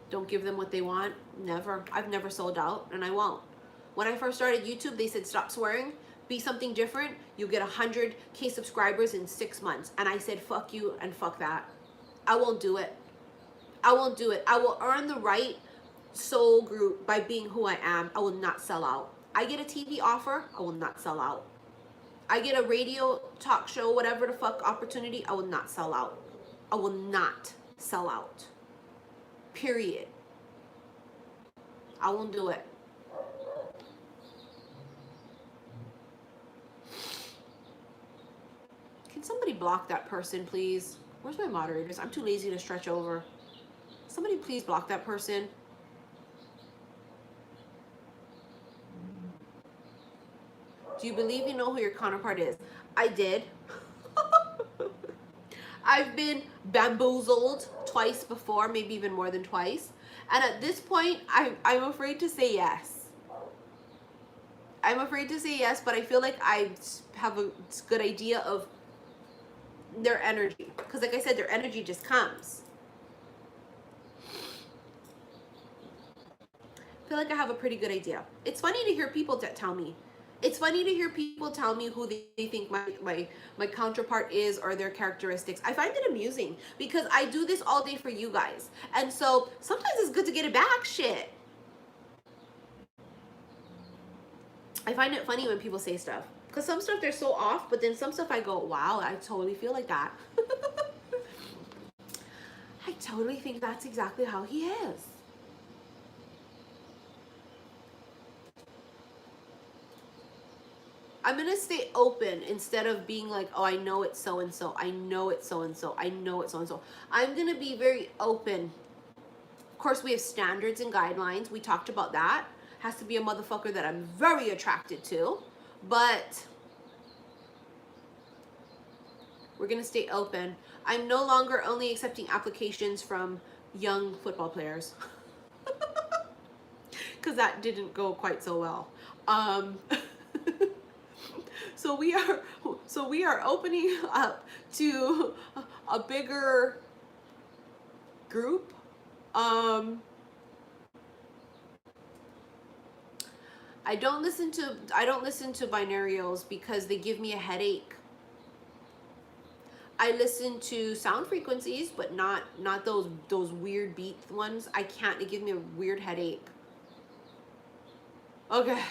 Don't give them what they want, never. I've never sold out and I won't. When I first started YouTube, they said stop swearing, be something different, you'll get 100K subscribers in 6 months. And I said, fuck you and fuck that. I won't do it. I won't do it. I will earn the right soul group by being who I am. I will not sell out. I get a TV offer, I will not sell out. I get a radio talk show, whatever the fuck opportunity, I will not sell out. I will not sell out. Period. I won't do it. Can somebody block that person, please? Where's my moderators? I'm too lazy to stretch over. Somebody please block that person. Do you believe you know who your counterpart is? I did. I've been bamboozled twice before, maybe even more than twice. And at this point, I'm afraid to say yes. I'm afraid to say yes, but I feel like I have a good idea of their energy. Because like I said, their energy just comes. I feel like I have a pretty good idea. It's funny to hear people tell me. It's funny to hear people tell me who they think my counterpart is or their characteristics. I find it amusing because I do this all day for you guys. And so sometimes it's good to get it back, shit. I find it funny when people say stuff. Because some stuff they're so off, but then some stuff I go, wow, I totally feel like that. I totally think that's exactly how he is. I'm going to stay open instead of being like, oh, I know it's so-and-so. I know it's so-and-so. I know it's so-and-so. I'm going to be very open Of course, we have standards and guidelines. We talked about that. Has to be a motherfucker that I'm very attracted to. But we're going to stay open. I'm no longer only accepting applications from young football players. Because that didn't go quite so well. So we are opening up to a bigger group. I don't listen to binarials because they give me a headache. I listen to sound frequencies, but not those weird beat ones. I can't. They give me a weird headache. Okay.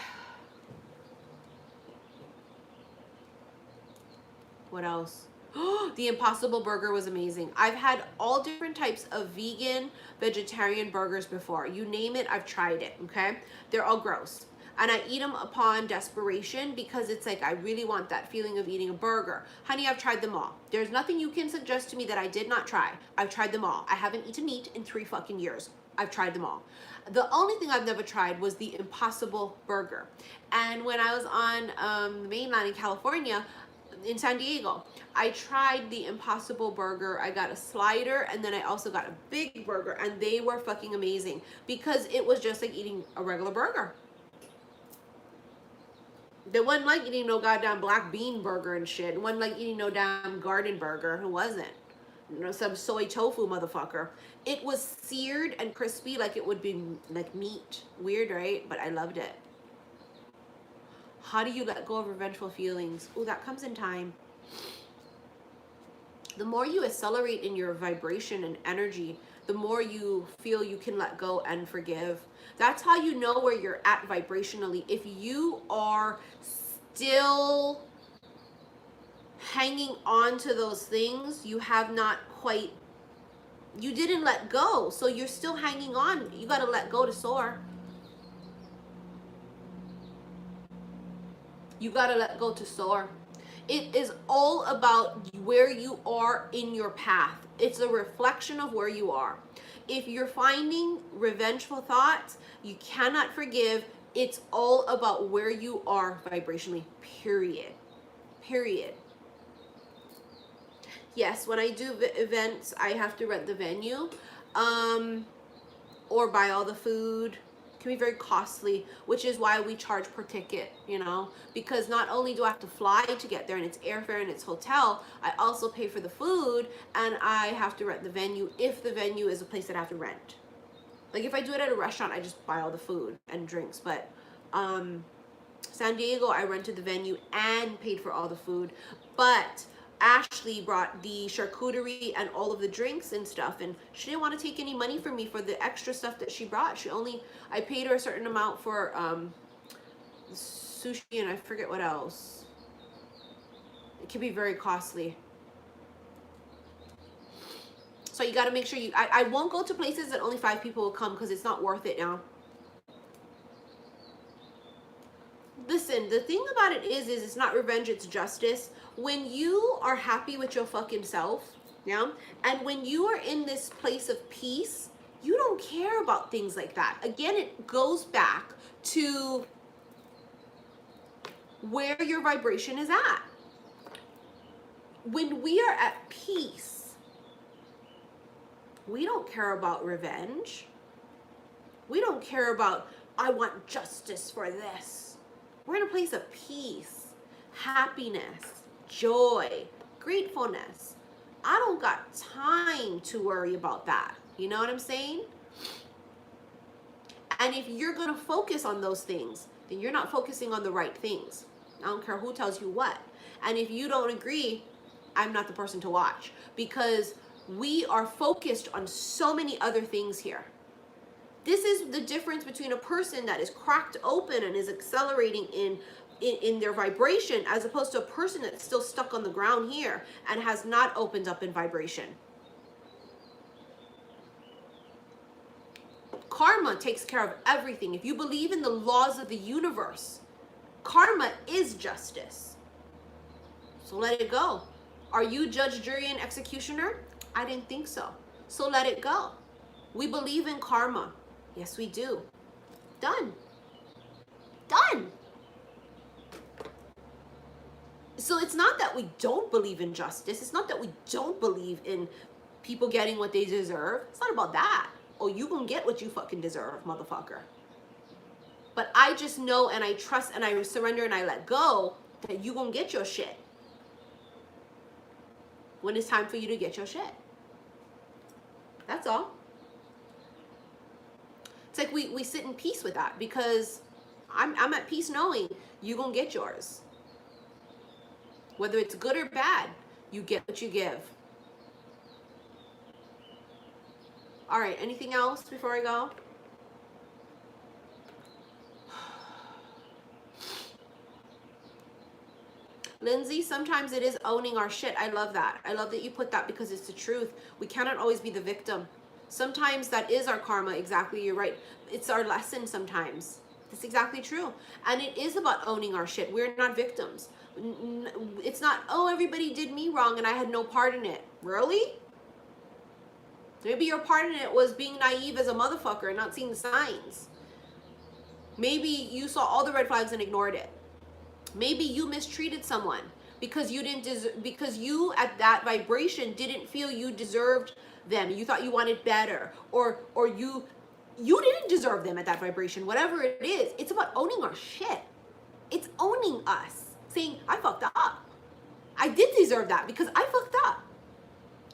What else? The Impossible Burger was amazing. I've had all different types of vegan, vegetarian burgers before. You name it, I've tried it, okay? They're all gross. And I eat them upon desperation because it's like I really want that feeling of eating a burger. Honey, I've tried them all. There's nothing you can suggest to me that I did not try. I've tried them all. I haven't eaten meat in 3 fucking years. I've tried them all. The only thing I've never tried was the Impossible Burger. And when I was on the mainland in California, in San Diego, I tried the Impossible Burger. I got a slider and then I also got a big burger, and they were fucking amazing because it was just like eating a regular burger. They wasn't like eating no goddamn black bean burger and shit. It wasn't like eating no damn garden burger. It wasn't. You know, some soy tofu motherfucker. It was seared and crispy like it would be like meat. Weird, right? But I loved it. How do you let go of revengeful feelings? Oh, that comes in time. The more you accelerate in your vibration and energy, the more you feel you can let go and forgive. That's how you know where you're at vibrationally. If you are still hanging on to those things, you have not quite, you didn't let go. So you're still hanging on. You got to let go to soar. You got to let go to soar. It is all about where you are in your path. It's a reflection of where you are. If you're finding revengeful thoughts, you cannot forgive. It's all about where you are vibrationally, period. Period. Yes, when I do events, I have to rent the venue or buy all the food. It can be very costly, which is why we charge per ticket, you know, because not only do I have to fly to get there and it's airfare and it's hotel, I also pay for the food and I have to rent the venue if the venue is a place that I have to rent. Like if I do it at a restaurant, I just buy all the food and drinks. But San Diego, I rented the venue and paid for all the food. But Ashley brought the charcuterie and all of the drinks and stuff, and she didn't want to take any money from me for the extra stuff that she brought. I paid her a certain amount for sushi and I forget what else. It can be very costly. So you got to make sure I won't go to places that only 5 people will come because it's not worth it now. Listen, the thing about it is it's not revenge, it's justice. When you are happy with your fucking self, yeah, and when you are in this place of peace, you don't care about things like that. Again, it goes back to where your vibration is at. When we are at peace, we don't care about revenge. We don't care about, I want justice for this. We're in a place of peace, happiness, joy, gratefulness. I don't got time to worry about that. You know what I'm saying? And if you're going to focus on those things, then you're not focusing on the right things. I don't care who tells you what. And if you don't agree, I'm not the person to watch, because we are focused on so many other things here. This is the difference between a person that is cracked open and is accelerating in their vibration, as opposed to a person that's still stuck on the ground here and has not opened up in vibration. Karma takes care of everything. If you believe in the laws of the universe, karma is justice. So let it go. Are you judge, jury, and executioner? I didn't think so. So let it go. We believe in karma. Yes, we do. Done. Done. So it's not that we don't believe in justice. It's not that we don't believe in people getting what they deserve. It's not about that. Oh, you gonna get what you fucking deserve, motherfucker. But I just know and I trust and I surrender and I let go that you gonna get your shit when it's time for you to get your shit. That's all. It's like we sit in peace with that because I'm at peace knowing you gonna get yours. Whether it's good or bad, you get what you give. All right, anything else before I go? Lindsay, sometimes it is owning our shit. I love that. I love that you put that because it's the truth. We cannot always be the victim. Sometimes that is our karma. Exactly, you're right. It's our lesson sometimes. That's exactly true. And it is about owning our shit. We're not victims. It's not, oh, everybody did me wrong and I had no part in it. Really? Maybe your part in it was being naive as a motherfucker and not seeing the signs. Maybe you saw all the red flags and ignored it. Maybe you mistreated someone because you didn't because you at that vibration didn't feel you deserved them. You thought you wanted better, or you didn't deserve them at that vibration. Whatever it is, it's about owning our shit. It's owning us, saying I fucked up. I did deserve that because I fucked up.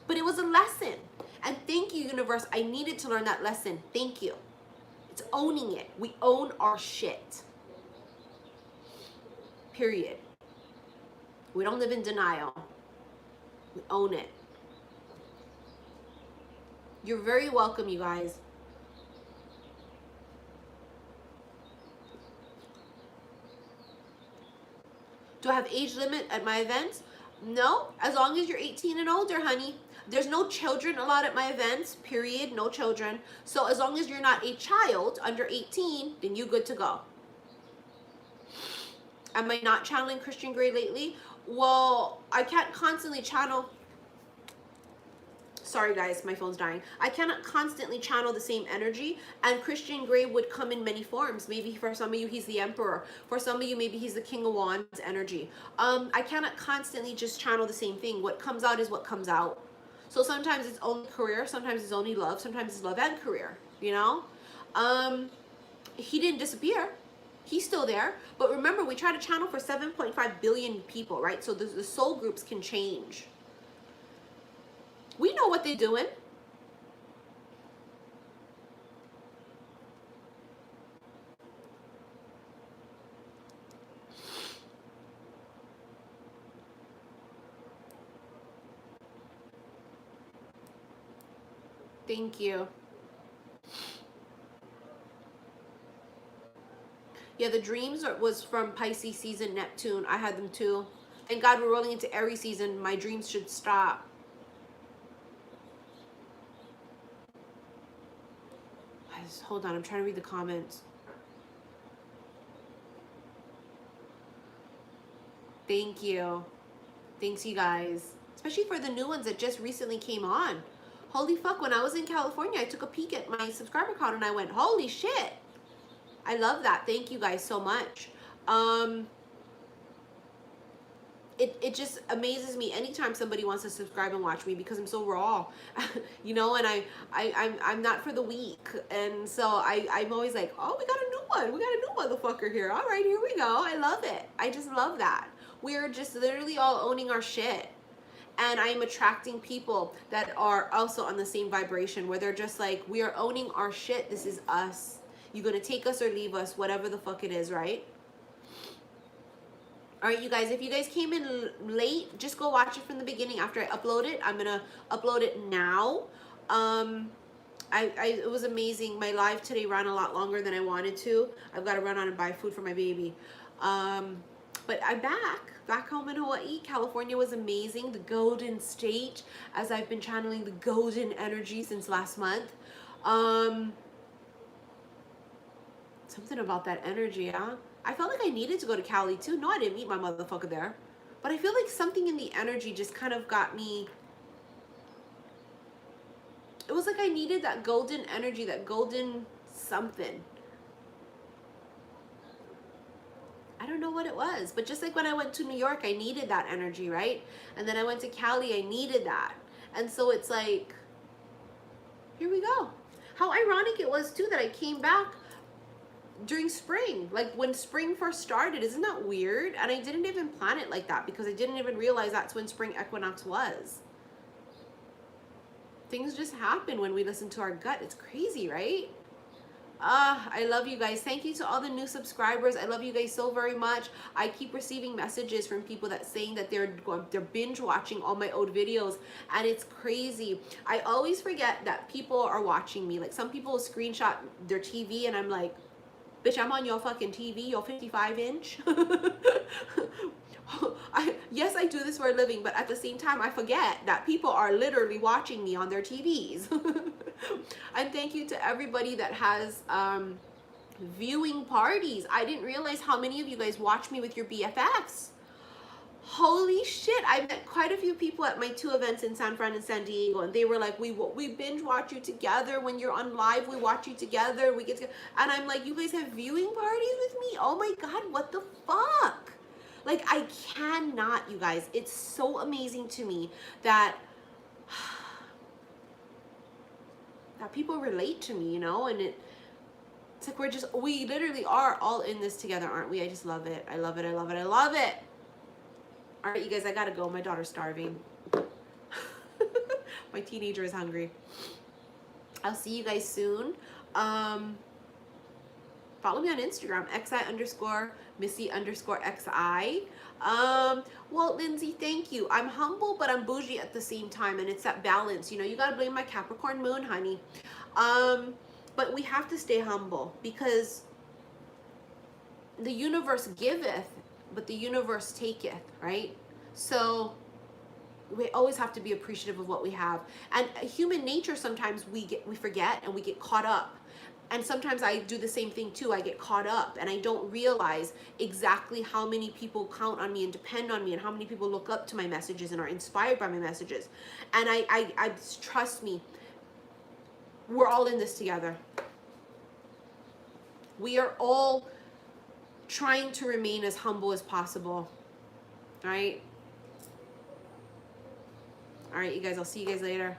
But it was a lesson. And thank you, universe. I needed to learn that lesson. Thank you. It's owning it. We own our shit. Period. We don't live in denial. We own it. You're very welcome, you guys. Do I have age limit at my events? No, as long as you're 18 and older, honey. There's no children allowed at my events, period. No children. So as long as you're not a child under 18, then you're good to go. Am I not channeling Christian Grey lately? Well, I can't constantly channel. Sorry guys, my phone's dying. I cannot constantly channel the same energy, and Christian Grey would come in many forms. Maybe for some of you he's the Emperor. For some of you maybe he's the King of Wands energy. I cannot constantly just channel the same thing. What comes out is what comes out. So sometimes it's only career, sometimes it's only love, sometimes it's love and career, you know? He didn't disappear. He's still there. But remember, we try to channel for 7.5 billion people, right? So the soul groups can change. We know what they're doing. Thank you. Yeah, the dreams was from Pisces season, Neptune. I had them too. Thank God we're rolling into Aries season. My dreams should stop. Hold on, I'm trying to read the comments. Thank you. Thanks, you guys. Especially for the new ones that just recently came on. Holy fuck, when I was in California, I took a peek at my subscriber count and I went, holy shit. I love that. Thank you guys so much. It just amazes me anytime somebody wants to subscribe and watch me because I'm so raw, you know, and I'm not for the weak. And so I'm always like, oh, we got a new one. We got a new motherfucker here. All right, here we go. I love it. I just love that. We're just literally all owning our shit. And I'm attracting people that are also on the same vibration where they're just like, we are owning our shit. This is us. You're going to take us or leave us, whatever the fuck it is, right? All right, you guys, if you guys came in late, just go watch it from the beginning after I upload it. I'm going to upload it now. It was amazing. My live today ran a lot longer than I wanted to. I've got to run out and buy food for my baby. But I'm back home in Hawaii. California was amazing. The golden state, as I've been channeling the golden energy since last month. Something about that energy, huh? I felt like I needed to go to Cali too. No, I didn't meet my motherfucker there. But I feel like something in the energy just kind of got me. It was was like I needed that golden energy, that golden something. I don't know what it was, but just like when I went to New York, I needed that energy, right? And then I went to Cali, I needed that. And so it's like, here we go. How ironic it was too that I came back during spring, like when spring first started. Isn't that weird? And I didn't even plan it like that because I didn't even realize that's when spring equinox was. Things just happen when we listen to our gut. It's crazy, right? I love you guys. Thank you to all the new subscribers. I love you guys so very much. I keep receiving messages from people that saying that they're binge watching all my old videos, and it's crazy. I always forget that people are watching me. Like some people will screenshot their TV and I'm like, bitch, I'm on your fucking TV, your 55-inch. Yes, I do this for a living, but at the same time, I forget that people are literally watching me on their TVs. And thank you to everybody that has viewing parties. I didn't realize how many of you guys watch me with your BFFs. Holy shit, I met quite a few people at my 2 events in San Fran and San Diego, and they were like, we binge watch you together. When you're on live, we watch you together. We get together. And I'm like, you guys have viewing parties with me? Oh my God, what the fuck? Like, I cannot, you guys. It's so amazing to me that people relate to me, you know, and it's like we literally are all in this together, aren't we? I just love it. I love it. I love it. I love it. All right, you guys, I gotta go. My daughter's starving. My teenager is hungry. I'll see you guys soon. Follow me on Instagram, xi_Missy_xi. Well, Lindsay, thank you. I'm humble, but I'm bougie at the same time, and it's that balance. You know, you gotta blame my Capricorn moon, honey. But we have to stay humble because the universe giveth, but the universe taketh, right? So we always have to be appreciative of what we have. And human nature, sometimes we forget and we get caught up. And sometimes I do the same thing too. I get caught up and I don't realize exactly how many people count on me and depend on me, and how many people look up to my messages and are inspired by my messages. And I trust me, we're all in this together. We are all trying to remain as humble as possible. All right? All right, you guys, I'll see you guys later.